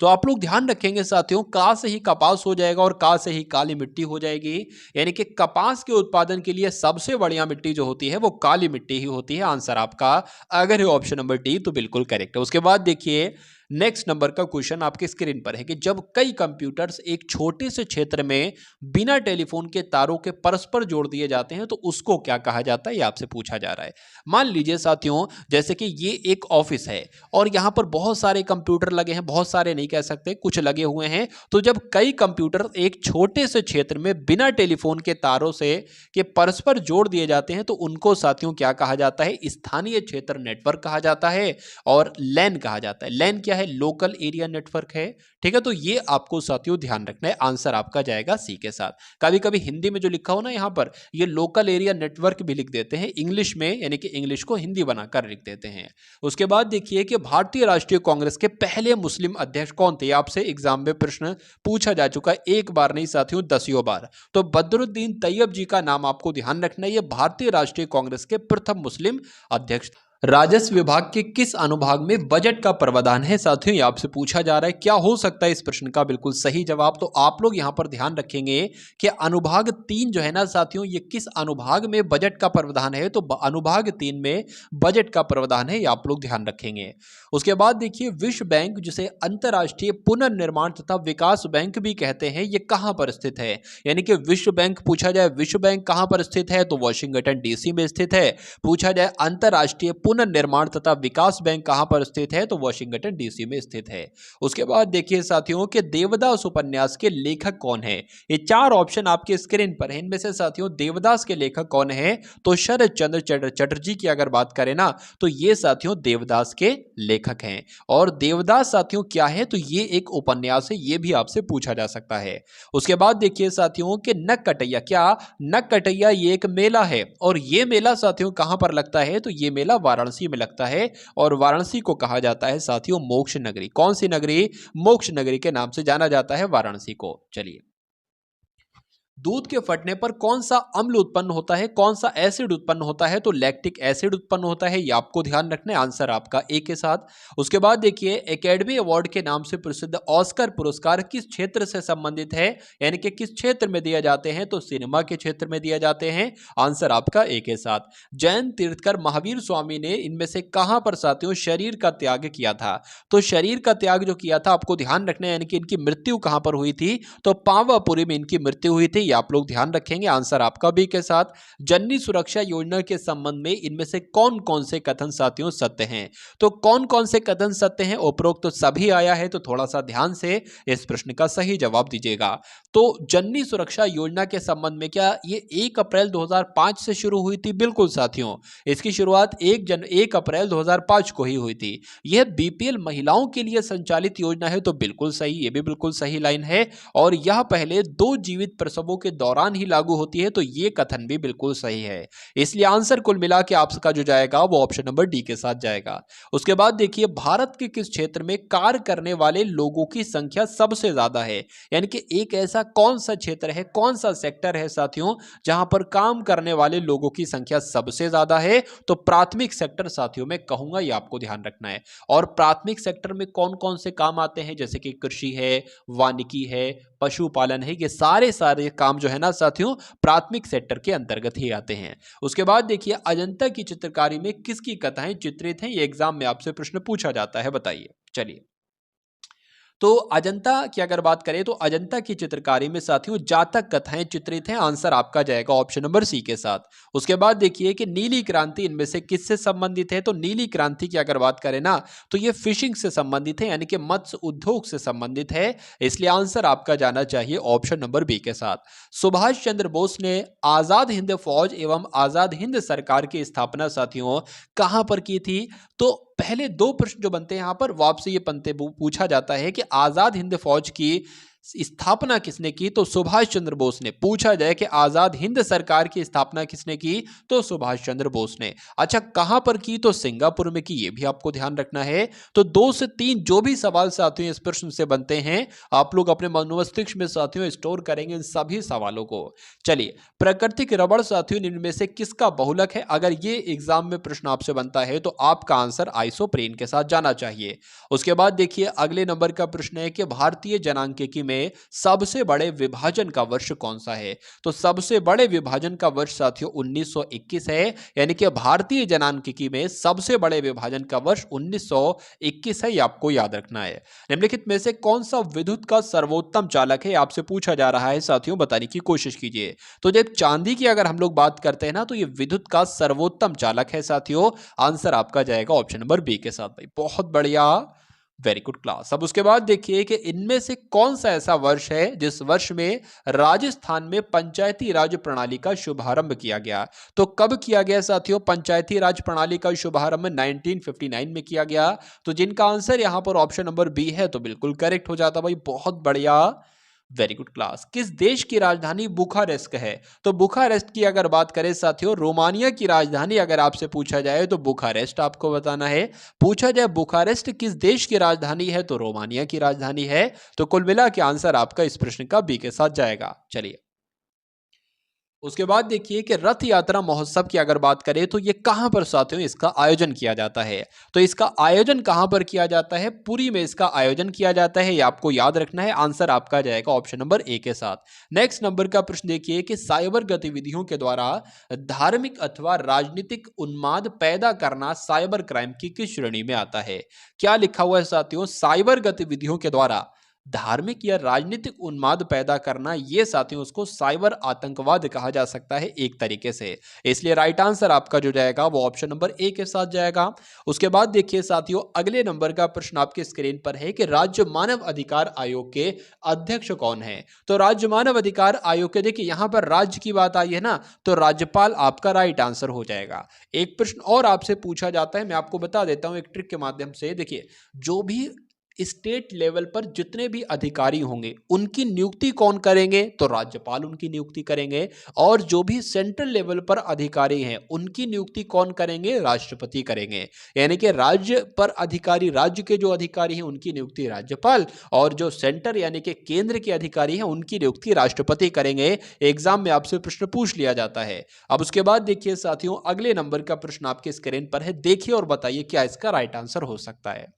तो आप लोग ध्यान रखेंगे साथियों, का से ही कपास हो जाएगा और का से ही काली मिट्टी हो जाएगी, यानी कि कपास के उत्पादन के लिए सबसे बढ़िया मिट्टी जो होती है वो काली मिट्टी ही होती है। आंसर आपका अगर है ऑप्शन नंबर डी तो बिल्कुल करेक्ट है। उसके बाद देखिए नेक्स्ट नंबर का क्वेश्चन आपके स्क्रीन पर है कि जब कई कंप्यूटर्स एक छोटे से क्षेत्र में बिना टेलीफोन के तारों के परस्पर जोड़ दिए जाते हैं तो उसको क्या कहा जाता है? ये आपसे पूछा जा रहा है। मान लीजिए साथियों जैसे कि ये एक ऑफिस है और यहां पर बहुत सारे कंप्यूटर लगे हैं, बहुत सारे नहीं कह सकते, कुछ लगे हुए हैं। तो जब कई कंप्यूटर एक छोटे से क्षेत्र में बिना टेलीफोन के तारों से के परस्पर जोड़ दिए जाते हैं तो उनको साथियों क्या कहा जाता है? स्थानीय क्षेत्र नेटवर्क कहा जाता है और लैन कहा जाता है। लैन क्या है? लोकल एरिया नेटवर्क है, ठीक है। तो ये आपको साथियों ध्यान रखना है। आंसर आपका जाएगा सी के साथ। कभी कभी हिंदी में जो लिखा हो ना यहां पर, ये लोकल एरिया नेटवर्क भी लिख देते हैं इंग्लिश में, यानी कि इंग्लिश को हिंदी बनाकर लिख देते हैं। उसके बाद देखिए कि भारतीय राष्ट्रीय कांग्रेस के पहले मुस्लिम अध्यक्ष कौन थे? आपसे एग्जाम में प्रश्न पूछा जा चुका है, एक बार नहीं साथियों, दसियों बार। तो बदरुद्दीन तैयब जी का नाम आपको ध्यान रखना है। ये भारतीय राष्ट्रीय कांग्रेस के प्रथम मुस्लिम अध्यक्ष। राजस्व विभाग के किस अनुभाग में बजट का प्रावधान है? साथियों ये आपसे पूछा जा रहा है। क्या हो सकता है इस प्रश्न का बिल्कुल सही जवाब? तो आप लोग यहां पर ध्यान रखेंगे कि अनुभाग 3 जो है ना साथियों, ये किस अनुभाग में बजट का प्रावधान है? तो अनुभाग 3 में बजट का प्रावधान है, ये आप लोग ध्यान रखेंगे। उसके बाद देखिए विश्व बैंक, जिसे अंतरराष्ट्रीय पुनर्निर्माण तथा विकास बैंक भी कहते हैं, ये कहां पर स्थित है? यानी कि विश्व बैंक पूछा जाए, विश्व बैंक कहां पर स्थित है? तो वॉशिंगटन डीसी में स्थित है। पूछा जाए अंतरराष्ट्रीय पुनर्निर्माण तथा विकास बैंक कहां पर स्थित है? तो वॉशिंगटन डीसी में स्थित है। उसके बाद देखिए साथियों कि देवदास उपन्यास के लेखक कौन है? ये 4 ऑप्शन आपके स्क्रीन पर है। इनमें से साथियों देवदास के लेखक कौन है? तो शरद चंद्र चटर्जी की अगर बात करें ना तो ये साथियों देवदास के लेखक हैं। और देवदास साथियों क्या है? तो ये एक उपन्यास है, ये भी आपसे पूछा जा सकता है। उसके बाद देखिए साथियों कि नक्कटैया, क्या नक्कटैया ये एक मेला है और ये मेला साथियों कहां पर लगता है? तो ये मेला वाराणसी में लगता है और वाराणसी को कहा जाता है साथियों मोक्ष नगरी। कौन सी नगरी? मोक्ष नगरी के नाम से जाना जाता है वाराणसी को। चलिए, दूध के फटने पर कौन सा अम्ल उत्पन्न होता है, कौन सा एसिड उत्पन्न होता है? तो लैक्टिक एसिड उत्पन्न होता है, ये आपको ध्यान रखना है। आंसर आपका ए के साथ। उसके बाद देखिए एकेडमी अवार्ड के नाम से प्रसिद्ध ऑस्कर पुरस्कार किस क्षेत्र से संबंधित है, यानी कि किस क्षेत्र में दिए जाते हैं? तो सिनेमा के क्षेत्र में दिए जाते हैं। आंसर आपका ए के साथ। जैन तीर्थकर महावीर स्वामी ने इनमें से कहां पर साथियों शरीर का त्याग किया था? तो शरीर का त्याग जो किया था आपको ध्यान रखना है, यानी कि इनकी मृत्यु कहां पर हुई थी? तो पावापुरी में इनकी मृत्यु हुई थी। ये आप लोग ध्यान रखेंगे। आंसर आपका बी के साथ। जननी सुरक्षा योजना के संबंध में इनमें से कौन कौन से कथन साथियों सत्य हैं? तो कौन कौन से कथन सत्य हैं? उपरोक्त तो सभी आया है, तो थोड़ा सा ध्यान से इस प्रश्न का सही जवाब दीजिएगा। तो जननी सुरक्षा योजना के संबंध में क्या ये 1 अप्रैल 2005 से शुरू हुई थी? बिल्कुल साथियों, इसकी शुरुआत 1 अप्रैल 2005 को ही हुई थी। यह बीपीएल महिलाओं के लिए संचालित योजना है, तो बिल्कुल सही, ये भी बिल्कुल सही लाइन है। और यह पहले 2 जीवित प्रसवों के दौरान ही लागू होती है, तो ये कथन भी बिल्कुल सही है। इसलिए आंसर कुल मिला के आपका जो जाएगा वो ऑप्शन नंबर डी के साथ जाएगा। उसके बाद देखिए, भारत के किस क्षेत्र में कार्य करने वाले लोगों की संख्या सबसे ज्यादा है? यानी कि एक ऐसा कौन सा क्षेत्र है, कौन सा सेक्टर है साथियों जहां पर काम करने वाले लोगों की संख्या सबसे ज्यादा है? तो प्राथमिक सेक्टर साथियों मैं कहूंगा, ये आपको ध्यान रखना है। और प्राथमिक सेक्टर में कौन कौन से काम आते हैं? जैसे कि कृषि है, वानिकी है, पशुपालन है, ये सारे काम जो है ना साथियों प्राथमिक सेक्टर के अंतर्गत ही आते हैं। उसके बाद देखिए, अजंता की चित्रकारी में किसकी कथाएं चित्रित हैं? ये एग्जाम में आपसे प्रश्न पूछा जाता है, बताइए। चलिए, तो अजंता की अगर बात करें तो अजंता की चित्रकारी में साथियों जातक कथाएं चित्रित हैं। आंसर आपका जाएगा ऑप्शन नंबर सी के साथ। उसके बाद देखिए कि नीली क्रांति इनमें से किससे संबंधित है? तो नीली क्रांति की अगर बात करें ना तो ये फिशिंग से संबंधित है, यानी कि मत्स्य उद्योग से संबंधित है। इसलिए आंसर आपका जाना चाहिए ऑप्शन नंबर बी के साथ। सुभाष चंद्र बोस ने आजाद हिंद फौज एवं आजाद हिंद सरकार की स्थापना साथियों कहां पर की थी? तो पहले 2 प्रश्न जो बनते हैं यहां पर, वो आपसे ये बनते पूछा जाता है कि आजाद हिंद फौज की स्थापना किसने की? तो सुभाष चंद्र बोस ने। पूछा जाए कि आजाद हिंद सरकार की स्थापना किसने की? तो सुभाष चंद्र बोस ने। अच्छा, कहां पर की? तो सिंगापुर में की, ये भी आपको ध्यान रखना है। तो 2 से 3 जो भी सवाल साथियों इस प्रश्न से बनते हैं, आप लोग अपने मस्तिष्क में साथियों स्टोर करेंगे इन सभी सवालों को। चलिए, प्राकृतिक रबड़ साथियों इनमें से किसका बहुलक है? अगर ये एग्जाम में प्रश्न आपसे बनता है तो आपका आंसर आइसोप्रेन के साथ जाना चाहिए। उसके बाद देखिए, अगले नंबर का प्रश्न है कि भारतीय जनांकिकी में सबसे बड़े विभाजन का वर्ष कौन सा है? तो सबसे बड़े विभाजन का वर्ष साथियों 1921 है। यानी कि भारतीय जनांकिकी में सबसे बड़े विभाजन का वर्ष 1921 है, ये आपको याद रखना है। निम्नलिखित में से कौन सा विद्युत का सर्वोत्तम चालक है? आपसे पूछा जा रहा है साथियों, बताने की कोशिश कीजिए। तो जब चांदी की अगर हम लोग बात करते हैं ना तो ये विद्युत का सर्वोत्तम चालक है साथियों। आंसर आपका जाएगा ऑप्शन नंबर बी के साथ। भाई बहुत बढ़िया, वेरी गुड क्लास। अब उसके बाद देखिए कि इनमें से कौन सा ऐसा वर्ष है जिस वर्ष में राजस्थान में पंचायती राज प्रणाली का शुभारंभ किया गया? तो कब किया गया साथियों पंचायती राज प्रणाली का शुभारंभ? 1959 में किया गया। तो जिनका आंसर यहां पर ऑप्शन नंबर बी है तो बिल्कुल करेक्ट हो जाता भाई, बहुत बढ़िया, वेरी गुड क्लास। किस देश की राजधानी बुखारेस्ट है? तो बुखारेस्ट की अगर बात करें साथियों, रोमानिया की राजधानी अगर आपसे पूछा जाए तो बुखारेस्ट आपको बताना है। पूछा जाए बुखारेस्ट किस देश की राजधानी है? तो रोमानिया की राजधानी है। तो कुल मिला के आंसर आपका इस प्रश्न का बी के साथ जाएगा। चलिए, उसके बाद देखिए कि रथ यात्रा महोत्सव की अगर बात करें तो ये कहां पर साथियों इसका आयोजन किया जाता है? तो इसका आयोजन कहां पर किया जाता है? पुरी में इसका आयोजन किया जाता है, ये आपको याद रखना है। आंसर आपका जाएगा ऑप्शन नंबर ए के साथ। नेक्स्ट नंबर का प्रश्न देखिए कि साइबर गतिविधियों के द्वारा धार्मिक अथवा राजनीतिक उन्माद पैदा करना साइबर क्राइम की किस श्रेणी में आता है? क्या लिखा हुआ है साथियों? साइबर गतिविधियों के द्वारा धार्मिक या राजनीतिक उन्माद पैदा करना, यह साथियों उसको साइबर आतंकवाद कहा जा सकता है एक तरीके से। इसलिए राइट आंसर आपका जो जाएगा वो ऑप्शन नंबर ए के साथ जाएगा। उसके बाद देखिए साथियों, अगले नंबर का प्रश्न आपके स्क्रीन पर है कि राज्य मानव अधिकार आयोग के अध्यक्ष कौन है? तो राज्य मानव अधिकार आयोग के, देखिए यहां पर राज्य की बात आई है ना, तो राज्यपाल आपका राइट आंसर हो जाएगा। एक प्रश्न और आपसे पूछा जाता है, मैं आपको बता देता हूं एक ट्रिक के माध्यम से। देखिए, जो भी स्टेट लेवल पर जितने भी अधिकारी होंगे उनकी नियुक्ति कौन करेंगे? तो राज्यपाल उनकी नियुक्ति करेंगे। और जो भी सेंट्रल लेवल पर अधिकारी हैं उनकी नियुक्ति कौन करेंगे? राष्ट्रपति करेंगे। यानी कि राज्य पर अधिकारी, राज्य के जो अधिकारी हैं उनकी नियुक्ति राज्यपाल, और जो सेंटर यानी कि केंद्र के अधिकारी हैं उनकी नियुक्ति राष्ट्रपति करेंगे। एग्जाम में आपसे प्रश्न पूछ लिया जाता है। अब उसके बाद देखिए साथियों, अगले नंबर का प्रश्न आपके स्क्रीन पर है, देखिए और बताइए क्या इसका राइट आंसर हो सकता है।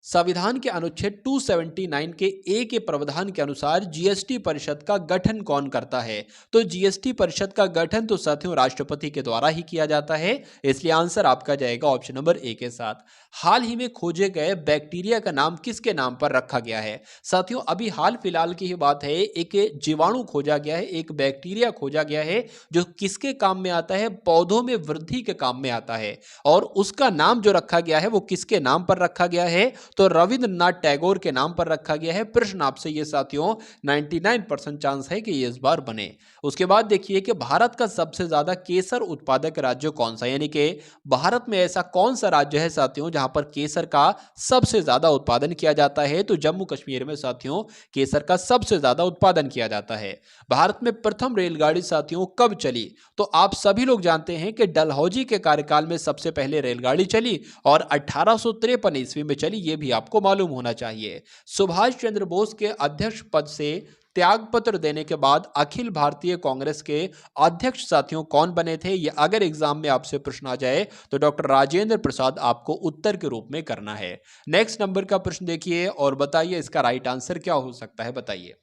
संविधान के अनुच्छेद 279 के ए के प्रावधान के अनुसार जीएसटी परिषद का गठन कौन करता है? तो जीएसटी परिषद का गठन तो साथियों राष्ट्रपति के द्वारा ही किया जाता है, इसलिए आंसर आपका जाएगा ऑप्शन नंबर ए के साथ। हाल ही में खोजे गए बैक्टीरिया का नाम किसके नाम पर रखा गया है? साथियों अभी हाल फिलहाल की ही बात है, एक जीवाणु खोजा गया है, एक बैक्टीरिया खोजा गया है जो किसके काम में आता है? पौधों में वृद्धि के काम में आता है, और उसका नाम जो रखा गया है वो किसके नाम पर रखा गया है? तो रविंद्रनाथ टैगोर के नाम पर रखा गया है। प्रश्न आपसे ये साथियों 99% चांस है कि ये इस बार बने। उसके बाद देखिए कि भारत का सबसे ज्यादा केसर उत्पादक राज्य कौन सा, यानी कि भारत में ऐसा कौन सा राज्य है साथियों जहां पर केसर का सबसे ज्यादा उत्पादन किया जाता है? तो जम्मू कश्मीर में साथियों केसर का सबसे ज्यादा उत्पादन किया जाता है। भारत में प्रथम रेलगाड़ी साथियों कब चली? तो आप सभी लोग जानते हैं कि डलहौजी के कार्यकाल में सबसे पहले रेलगाड़ी चली और 1853 ईस्वी में चली, यह भी आपको मालूम होना चाहिए। सुभाष चंद्र बोस के अध्यक्ष पद से त्यागपत्र देने के बाद अखिल भारतीय कांग्रेस के अध्यक्ष साथियों कौन बने थे? ये अगर एग्जाम में आपसे प्रश्न आ जाए तो डॉक्टर राजेंद्र प्रसाद आपको उत्तर के रूप में करना है। नेक्स्ट नंबर का प्रश्न देखिए और बताइए इसका राइट आंसर क्या हो सकता है, बताइए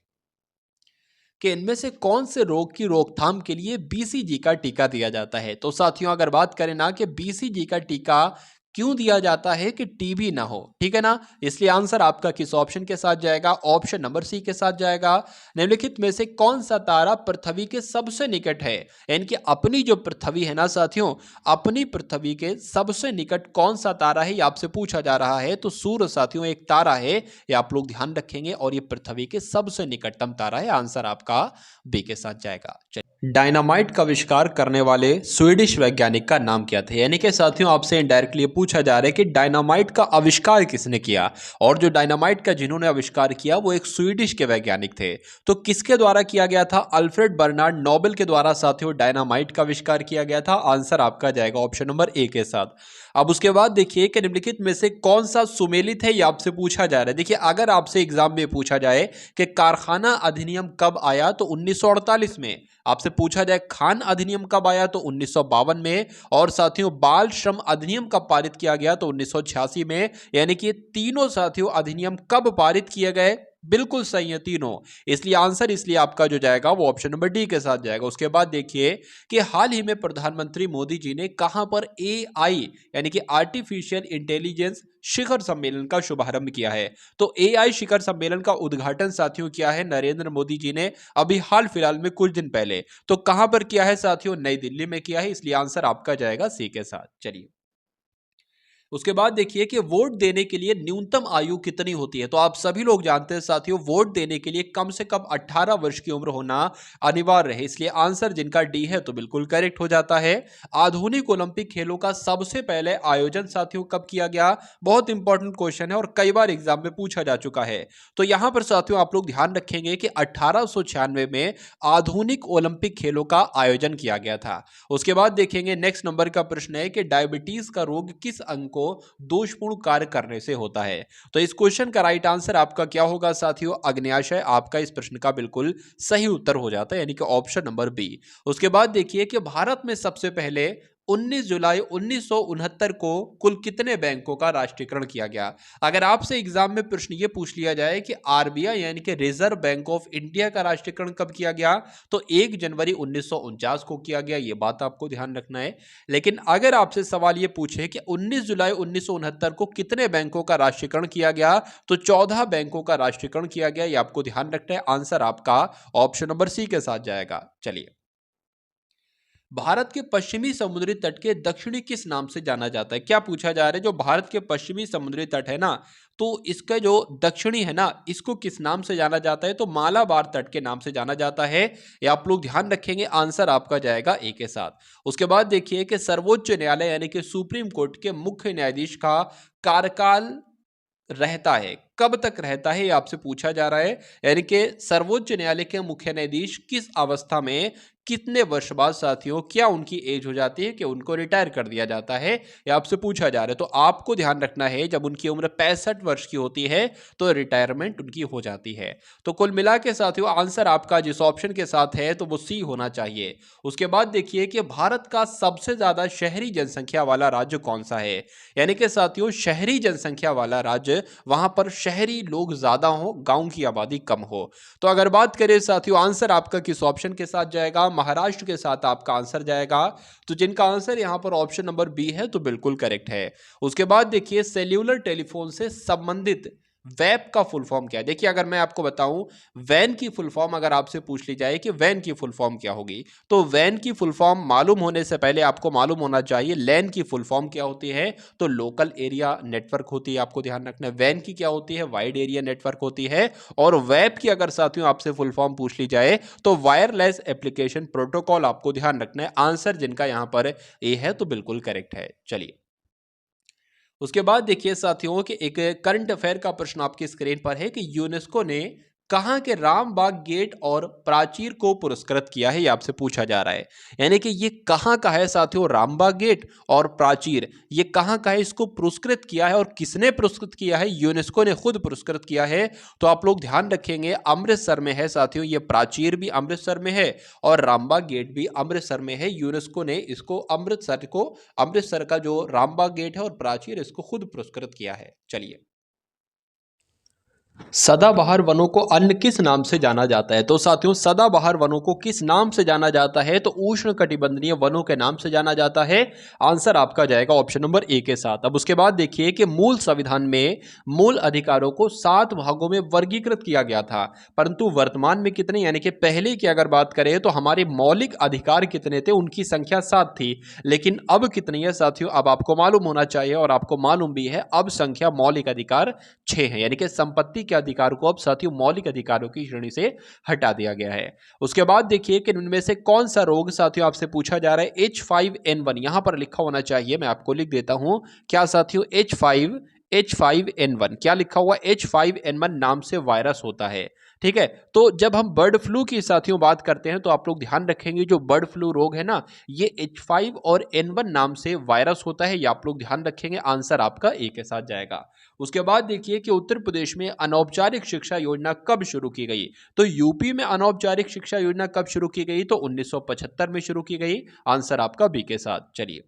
कि इनमें से कौन से रोग की रोकथाम के लिए बीसीजी का टीका दिया जाता है? तो साथियों अगर बात करें ना कि बीसीजी का टीका क्यों दिया जाता है कि टीबी ना हो, ठीक है ना, इसलिए आंसर आपका किस ऑप्शन के साथ जाएगा? ऑप्शन नंबर सी के साथ जाएगा। निम्नलिखित में से कौन सा तारा पृथ्वी के सबसे निकट है? यानी कि अपनी जो पृथ्वी है ना साथियों, अपनी पृथ्वी के सबसे निकट कौन सा तारा है, ये आपसे पूछा जा रहा है। तो सूर्य साथियों एक तारा है, ये आप लोग ध्यान रखेंगे, और ये पृथ्वी के सबसे निकटतम तारा है। आंसर आपका बी के साथ जाएगा। डायनामाइट का आविष्कार करने वाले स्वीडिश वैज्ञानिक का नाम क्या था? यानी कि साथियों आपसे इनडायरेक्टली पूछा जा रहा है कि डायनामाइट का आविष्कार किसने किया, और जो डायनामाइट का जिन्होंने आविष्कार किया वो एक स्वीडिश के वैज्ञानिक थे। तो किसके द्वारा किया गया था? अल्फ्रेड बर्नार्ड नोबेल के द्वारा साथियों डायनामाइट का आविष्कार किया गया था। आंसर आपका जाएगा ऑप्शन नंबर ए के साथ। अब उसके बाद देखिए कि निम्नलिखित में से कौन सा सुमेलित है, ये आपसे पूछा जा रहा है। देखिए अगर आपसे एग्जाम में पूछा जाए कि कारखाना अधिनियम कब आया, तो 1948 में। आपसे पूछा जाए खान अधिनियम कब आया, तो 1952 में। और साथियों बाल श्रम अधिनियम कब पारित किया गया, तो 1986 में। यानी कि तीनों साथियों अधिनियम कब पारित किए गए? बिल्कुल सही है तीनों, इसलिए आंसर इसलिए आपका जो जाएगा वो ऑप्शन नंबर डी के साथ जाएगा। उसके बाद देखिए कि हाल ही में प्रधानमंत्री मोदी जी ने कहां पर एआई यानी कि आर्टिफिशियल इंटेलिजेंस शिखर सम्मेलन का शुभारंभ किया है? तो एआई शिखर सम्मेलन का उद्घाटन साथियों किया है नरेंद्र मोदी जी ने अभी हाल फिलहाल में कुछ दिन पहले। तो कहां पर किया है साथियों? नई दिल्ली में किया है, इसलिए आंसर आपका जाएगा सी के साथ। चलिए उसके बाद देखिए कि वोट देने के लिए न्यूनतम आयु कितनी होती है? तो आप सभी लोग जानते हैं साथियों वोट देने के लिए कम से कम 18 वर्ष की उम्र होना अनिवार्य है, इसलिए आंसर जिनका डी है तो बिल्कुल करेक्ट हो जाता है। आधुनिक ओलंपिक खेलों का सबसे पहले आयोजन साथियों कब किया गया? बहुत इंपॉर्टेंट क्वेश्चन है और कई बार एग्जाम में पूछा जा चुका है। तो यहां पर साथियों आप लोग ध्यान रखेंगे कि 1896 में आधुनिक ओलंपिक खेलों का आयोजन किया गया था। उसके बाद देखेंगे नेक्स्ट नंबर का प्रश्न है कि डायबिटीज का रोग किस अंग को दोषपूर्ण कार्य करने से होता है? तो इस क्वेश्चन का राइट आंसर आपका क्या होगा साथियों? अग्न्याशय आपका इस प्रश्न का बिल्कुल सही उत्तर हो जाता है, यानी कि ऑप्शन नंबर बी। उसके बाद देखिए कि भारत में सबसे पहले 19 जुलाई 1969 को कुल कितने बैंकों का राष्ट्रीयकरण किया गया? अगर आपसे एग्जाम में प्रश्न ये पूछ लिया जाए कि आरबीआई यानी कि रिजर्व बैंक ऑफ इंडिया का राष्ट्रीयकरण कब किया गया, तो 1 जनवरी 1949 को किया गया, ये बात आपको ध्यान रखना है। लेकिन अगर आपसे सवाल ये पूछे कि 19 जुलाई 1969 को कितने बैंकों का राष्ट्रीयकरण किया गया, तो 14 बैंकों का राष्ट्रीयकरण किया गया, ये आपको ध्यान रखना है। आंसर आपका ऑप्शन नंबर सी के साथ जाएगा। चलिए भारत के पश्चिमी समुद्री तट के दक्षिणी किस नाम से जाना जाता है? क्या पूछा जा रहा है? जो भारत के पश्चिमी समुद्री तट है ना, तो इसका जो दक्षिणी है ना, इसको किस नाम से जाना जाता है? तो मालाबार तट के नाम से जाना जाता है, ये आप लोग ध्यान रखेंगे। आंसर आपका जाएगा ए के साथ। उसके बाद देखिए कि सर्वोच्च न्यायालय यानी कि सुप्रीम कोर्ट के मुख्य न्यायाधीश का कार्यकाल रहता है कब तक रहता है, ये आपसे पूछा जा रहा है। यानी कि सर्वोच्च न्यायालय के मुख्य न्यायाधीश किस अवस्था में, कितने वर्ष बाद साथियों क्या उनकी एज हो जाती है कि उनको रिटायर कर दिया जाता है, ये आपसे पूछा जा रहा है। तो आपको ध्यान रखना है, जब उनकी उम्र 65 वर्ष की होती है तो रिटायरमेंट उनकी हो जाती है। तो कुल मिला के साथियों आंसर आपका जिस ऑप्शन के साथ है तो वो सी होना चाहिए। उसके बाद देखिए कि भारत का सबसे ज्यादा शहरी जनसंख्या वाला राज्य कौन सा है। यानी कि साथियों शहरी जनसंख्या वाला राज्य, वहां पर शहरी लोग ज्यादा हो, गांव की आबादी कम हो। तो अगर बात करें साथियों आंसर आपका किस ऑप्शन के साथ जाएगा, महाराष्ट्र के साथ आपका आंसर जाएगा। तो जिनका आंसर यहां पर ऑप्शन नंबर बी है तो बिल्कुल करेक्ट है। उसके बाद देखिए सेल्यूलर टेलीफोन से संबंधित वैप का फुल फॉर्म क्या है। देखिए अगर मैं आपको बताऊं वैन की फुल फॉर्म अगर आपसे पूछ ली जाए कि वैन की फुल फॉर्म क्या होगी, तो वैन की फुल फॉर्म मालूम होने से पहले आपको मालूम होना चाहिए लैन की फुल फॉर्म क्या होती है। तो लोकल एरिया नेटवर्क होती है, आपको ध्यान रखना है। वैन की क्या होती है, वाइड एरिया नेटवर्क होती है। और वेब की अगर साथियों आपसे फुल फॉर्म पूछ ली जाए तो वायरलेस एप्लीकेशन प्रोटोकॉल, आपको ध्यान रखना है। आंसर जिनका यहां पर ए है तो बिल्कुल करेक्ट है। चलिए उसके बाद देखिए साथियों कि एक करंट अफेयर का प्रश्न आपकी स्क्रीन पर है कि यूनेस्को ने कहां के रामबाग गेट और प्राचीर को पुरस्कृत किया है, ये आपसे पूछा जा रहा है। यानी कि ये कहां का है साथियों, रामबाग गेट और प्राचीर, ये कहां का है, इसको पुरस्कृत किया है और किसने पुरस्कृत किया है, यूनेस्को ने खुद पुरस्कृत किया है। तो आप लोग ध्यान रखेंगे अमृतसर में है साथियों, ये प्राचीर भी अमृतसर में है और रामबाग गेट भी अमृतसर में है। यूनेस्को ने इसको अमृतसर का जो रामबाग गेट है और प्राचीर, इसको खुद पुरस्कृत किया है। चलिए सदाबहार वनों को अन्य किस नाम से जाना जाता है। तो साथियों सदाबहार वनों को किस नाम से जाना जाता है, तो उष्ण कटिबंधीय वनों के नाम से जाना जाता है। आंसर आपका जाएगा ऑप्शन नंबर ए के साथ। अब उसके बाद देखिए कि मूल संविधान में मूल अधिकारों को 7 भागों में वर्गीकृत किया गया था, परंतु वर्तमान में कितने, यानी कि पहले की अगर बात करें तो हमारे मौलिक अधिकार कितने थे, उनकी संख्या 7 थी। लेकिन अब कितनी है साथियों, अब आपको मालूम होना चाहिए और आपको मालूम भी है, अब संख्या मौलिक अधिकार 6 है। यानी कि संपत्ति के अधिकार को अब साथियों मौलिक अधिकारों की श्रेणी से हटा दिया गया है। उसके बाद देखिए कि इनमें से कौन सा रोग साथियों आपसे पूछा जा रहा है, H5N1 यहां पर लिखा होना चाहिए, मैं आपको लिख देता हूं क्या साथियों, H5N1 क्या लिखा हुआ, H5N1 नाम से वायरस होता है। ठीक है, तो जब हम बर्ड फ्लू की साथियों बात करते हैं तो आप लोग ध्यान रखेंगे जो बर्ड फ्लू रोग है ना, ये H5 और N1 नाम से वायरस होता है, ये आप लोग ध्यान रखेंगे। आंसर आपका ए के साथ जाएगा। उसके बाद देखिए कि उत्तर प्रदेश में अनौपचारिक शिक्षा योजना कब शुरू की गई। तो यूपी में अनौपचारिक शिक्षा योजना कब शुरू की गई, तो 1975 में शुरू की गई। आंसर आपका बी के साथ। चलिए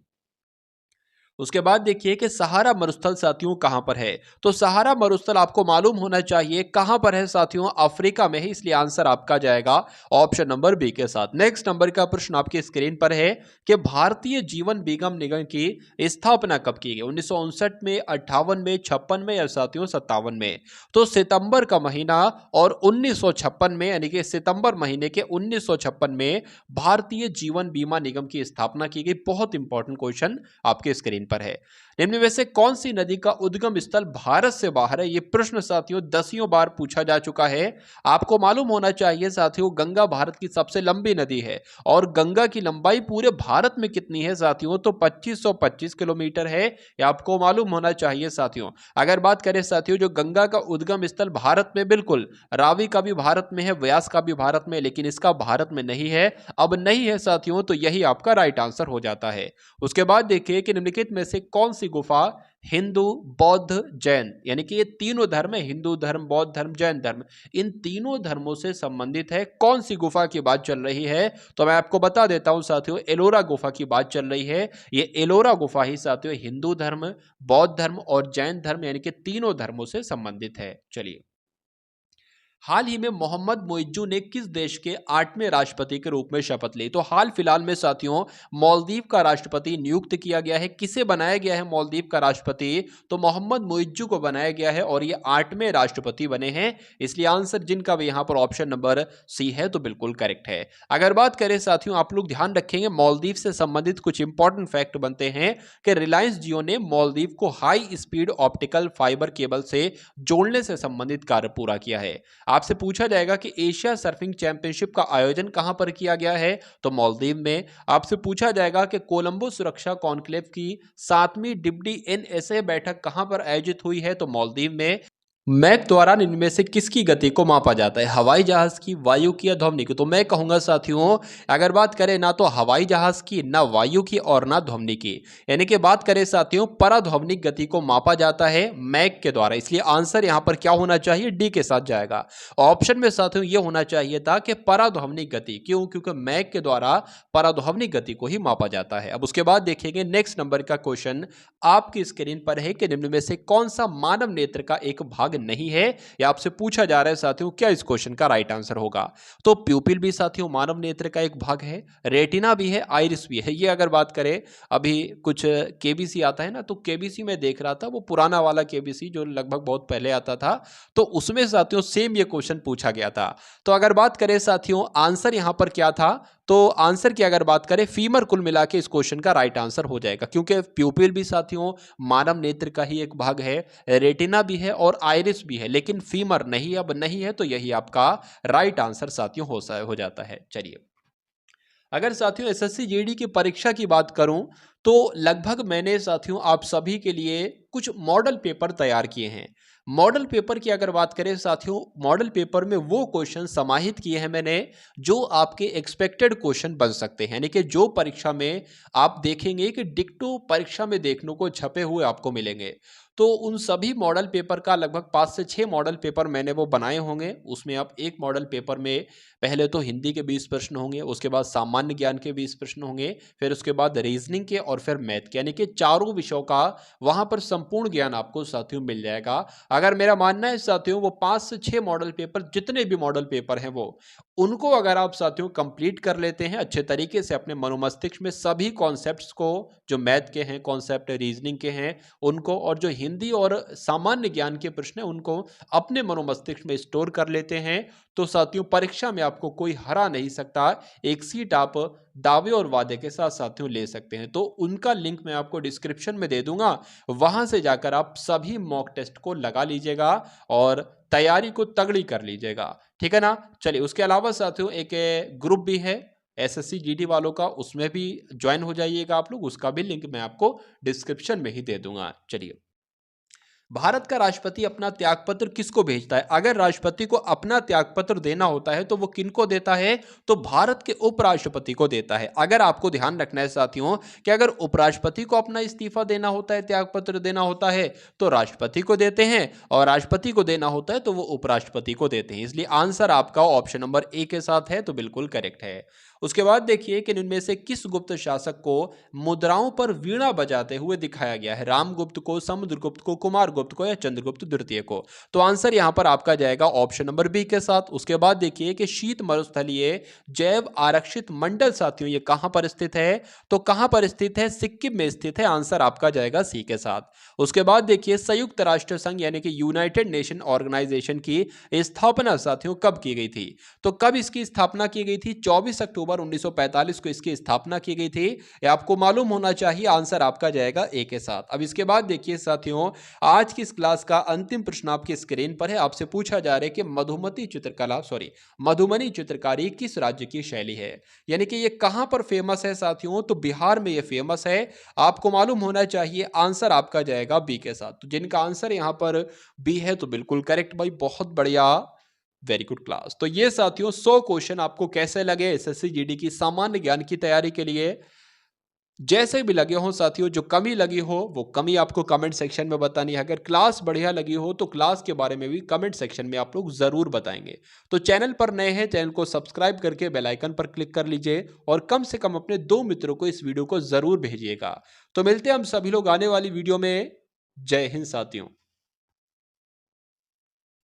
उसके बाद देखिए कि सहारा मरुस्थल साथियों कहां पर है। तो सहारा मरुस्थल आपको मालूम होना चाहिए कहां पर है साथियों, अफ्रीका में है, इसलिए आंसर आपका जाएगा ऑप्शन नंबर बी के साथ। नेक्स्ट नंबर का प्रश्न आपकी स्क्रीन पर है कि भारतीय जीवन बीमा निगम की स्थापना कब की गई, 1959 में, 58 में, 56 में या साथियों 57 में। तो सितंबर का महीना और 1956 में, यानी कि सितंबर महीने के 1956 में भारतीय जीवन बीमा निगम की स्थापना की गई। बहुत इंपॉर्टेंट क्वेश्चन आपके स्क्रीन पर है। निम्न में से कौन सी नदी का उद्गम स्थल भारत से बाहर है, यह प्रश्न साथियों 10 बार पूछा जा चुका है। आपको मालूम होना चाहिए साथियों गंगा भारत की सबसे लंबी नदी है और गंगा की लंबाई पूरे भारत में कितनी है साथियों, तो 2525 किलोमीटर है, यह आपको मालूम होना चाहिए साथियों। अगर बात करें साथियों जो गंगा का उद्गम स्थल भारत में, बिल्कुल रावी का भी भारत में है, व्यास का भी भारत में, लेकिन इसका भारत में नहीं है। अब नहीं है साथियों, तो यही आपका राइट आंसर हो जाता है। उसके बाद देखिए कि निम्नलिखित में से कौन सी गुफा हिंदू, बौद्ध, जैन, यानी कि ये तीनों धर्म है, हिंदू धर्म, बौद्ध धर्म, जैन धर्म, इन तीनों धर्मों से संबंधित है। कौन सी गुफा की बात चल रही है, तो मैं आपको बता देता हूं साथियों, एलोरा गुफा की बात चल रही है। ये एलोरा गुफा ही साथियों हिंदू धर्म, बौद्ध धर्म और जैन धर्म, यानी कि तीनों धर्मों से संबंधित है। चलिए हाल ही में मोहम्मद मुइज्जू ने किस देश के 8वें राष्ट्रपति के रूप में शपथ ली। तो हाल फिलहाल में साथियों मालदीव का राष्ट्रपति नियुक्त किया गया है। किसे बनाया गया है मालदीव का राष्ट्रपति, तो मोहम्मद मुइज्जू को बनाया गया है और ये 8वें राष्ट्रपति बने हैं। इसलिए आंसर जिनका भी यहां पर ऑप्शन नंबर सी है तो बिल्कुल करेक्ट है। अगर बात करें साथियों आप लोग ध्यान रखेंगे मालदीव से संबंधित कुछ इंपॉर्टेंट फैक्ट बनते हैं कि रिलायंस जियो ने मालदीव को high speed optical fibre cable से जोड़ने से संबंधित कार्य पूरा किया है। आपसे पूछा जाएगा कि एशिया सर्फिंग चैंपियनशिप का आयोजन कहां पर किया गया है, तो मालदीव में। आपसे पूछा जाएगा कि कोलंबो सुरक्षा कॉन्क्लेव की 7वीं डिप्टी NSA बैठक कहां पर आयोजित हुई है, तो मालदीव में। मैक द्वारा इनमें से किसकी गति को मापा जाता है? हवाई जहाज की, वायु की या ध्वनि की? तो मैं कहूंगा साथियों, अगर बात करें ना तो हवाई जहाज की, ना वायु की और ना ध्वनि की, यानी कि बात करें साथियों पराध्वनिक गति को मापा जाता है मैक के द्वारा। इसलिए आंसर यहां पर क्या होना चाहिए? डी के साथ जाएगा। ऑप्शन में साथियों यह होना चाहिए था कि पराध्वनिक गति। क्यों? क्योंकि मैक के द्वारा पराध्वनिक गति को ही मापा जाता है। अब उसके बाद देखेंगे नेक्स्ट नंबर का क्वेश्चन आपकी स्क्रीन पर है कि निम्न में से कौन सा मानव नेत्र का एक भाग नहीं है? या आपसे पूछा जा रहा है साथियों क्या इस क्वेश्चन का राइट आंसर होगा? तो प्यूपिल भी साथियों मानव नेत्र का एक भाग है, रेटिना भी है, आइरिस भी है। ये अगर बात करें अभी कुछ केबीसी आता है ना, तो केबीसी में देख रहा था, वो पुराना वाला केबीसी जो लगभग बहुत पहले आता था, तो उसमें साथियों सेम ये क्वेश्चन पूछा गया था। तो अगर बात करें साथियों आंसर यहां पर क्या था, तो आंसर की अगर बात करें फीमर कुल मिला के इस क्वेश्चन का राइट आंसर हो जाएगा, क्योंकि प्यूपिल भी साथियों मानव नेत्र का ही एक भाग है, रेटिना भी है और आइरिस भी है, लेकिन फीमर नहीं, अब नहीं है, तो यही आपका राइट आंसर साथियों हो जाता है। चलिए, अगर साथियों एसएससी जीडी की परीक्षा की बात करूं तो लगभग मैंने साथियों आप सभी के लिए कुछ मॉडल पेपर तैयार किए हैं। मॉडल पेपर की अगर बात करें साथियों, मॉडल पेपर में वो क्वेश्चन समाहित किए हैं मैंने जो आपके एक्सपेक्टेड क्वेश्चन बन सकते हैं, यानी कि जो परीक्षा में आप देखेंगे कि डिक्टो परीक्षा में देखने को छपे हुए आपको मिलेंगे। तो उन सभी मॉडल पेपर का लगभग 5 से 6 मॉडल पेपर मैंने वो बनाए होंगे। उसमें आप एक मॉडल पेपर में पहले तो हिंदी के 20 प्रश्न होंगे, उसके बाद सामान्य ज्ञान के 20 प्रश्न होंगे, फिर उसके बाद रीजनिंग के और फिर मैथ के, यानी कि चारों विषयों का वहां पर संपूर्ण ज्ञान आपको साथियों मिल जाएगा। अगर मेरा मानना है साथियों वो 5 से 6 मॉडल पेपर, जितने भी मॉडल पेपर हैं वो, उनको अगर आप साथियों कंप्लीट कर लेते हैं अच्छे तरीके से अपने मनोमस्तिष्क में, सभी कॉन्सेप्ट्स को, जो मैथ के हैं कॉन्सेप्ट, रीजनिंग के हैं उनको, और जो हिंदी और सामान्य ज्ञान के प्रश्न हैं उनको अपने मनोमस्तिष्क में स्टोर कर लेते हैं, तो साथियों परीक्षा में आपको कोई हरा नहीं सकता। एक सीट आप दावे और वादे के साथ साथियों ले सकते हैं। तो उनका लिंक मैं आपको डिस्क्रिप्शन में दे दूंगा, वहां से जाकर आप सभी मॉक टेस्ट को लगा लीजिएगा और तैयारी को तगड़ी कर लीजिएगा, ठीक है ना। चलिए, उसके अलावा साथियों एक ग्रुप भी है एसएससी जीडी वालों का, उसमें भी ज्वाइन हो जाइएगा आप लोग, उसका भी लिंक मैं आपको डिस्क्रिप्शन में ही दे दूंगा। चलिए, भारत का राष्ट्रपति अपना त्यागपत्र किसको भेजता है? अगर राष्ट्रपति को अपना त्यागपत्र देना होता है तो वो किनको देता है? तो भारत के उपराष्ट्रपति को देता है। अगर आपको ध्यान रखना है साथियों कि अगर उपराष्ट्रपति को अपना इस्तीफा देना होता है, त्यागपत्र देना होता है, तो राष्ट्रपति को देते हैं, और राष्ट्रपति को देना होता है तो वो उपराष्ट्रपति को देते हैं। इसलिए आंसर आपका ऑप्शन नंबर ए के साथ है, तो बिल्कुल करेक्ट है। उसके बाद देखिए कि इनमें से किस गुप्त शासक को मुद्राओं पर वीणा बजाते हुए दिखाया गया है? रामगुप्त को, समुद्रगुप्त को, कुमारगुप्त को या चंद्रगुप्त द्वितीय को? तो आंसर यहां पर आपका जाएगा ऑप्शन नंबर बी के साथ। उसके बाद देखिए कि शीत मरुस्थलीय जैव आरक्षित मंडल साथियों ये कहां पर स्थित है? तो कहां पर स्थित है? सिक्किम में स्थित है। आंसर आपका जाएगा सी के साथ। उसके बाद देखिए संयुक्त राष्ट्र संघ यानी कि यूनाइटेड नेशन ऑर्गेनाइजेशन की स्थापना साथियों कब की गई थी? तो कब इसकी स्थापना की गई थी? 24 अक्टूबर 1945 को इसकी स्थापना की गई थी। ये आपको मालूम होना चाहिए। आंसर आपका जाएगा ए के साथ। अब इसके बाद देखिए साथियों आज की इस क्लास का अंतिम प्रश्न आपकी स्क्रीन पर है। आपसे पूछा जा रहा है कि मधुमनी चित्रकारी किस राज्य की शैली है? यानी कि ये कहां पर फेमस है साथियों? तो बिहार में ये फेमस है। आपको मालूम होना चाहिए। आंसर आपका जाएगा बी के साथ। तो जिनका आंसर यहां पर बी है तो बिल्कुल करेक्ट भाई, बहुत बढ़िया, वेरी गुड क्लास। तो ये साथियों 100 क्वेश्चन आपको कैसे लगे एसएससी जीडी की सामान्य ज्ञान की तैयारी के लिए? जैसे भी लगे हो साथियों, जो कमी लगी हो वो कमी आपको कमेंट सेक्शन में बतानी है। अगर क्लास बढ़िया लगी हो तो क्लास के बारे में भी कमेंट सेक्शन में आप लोग जरूर बताएंगे। तो चैनल पर नए हैं, चैनल को सब्सक्राइब करके बेल आइकन पर क्लिक कर लीजिए और कम से कम अपने 2 मित्रों को इस वीडियो को जरूर भेजिएगा। तो मिलते हैं हम सभी लोग आने वाली वीडियो में। जय हिंद साथियों।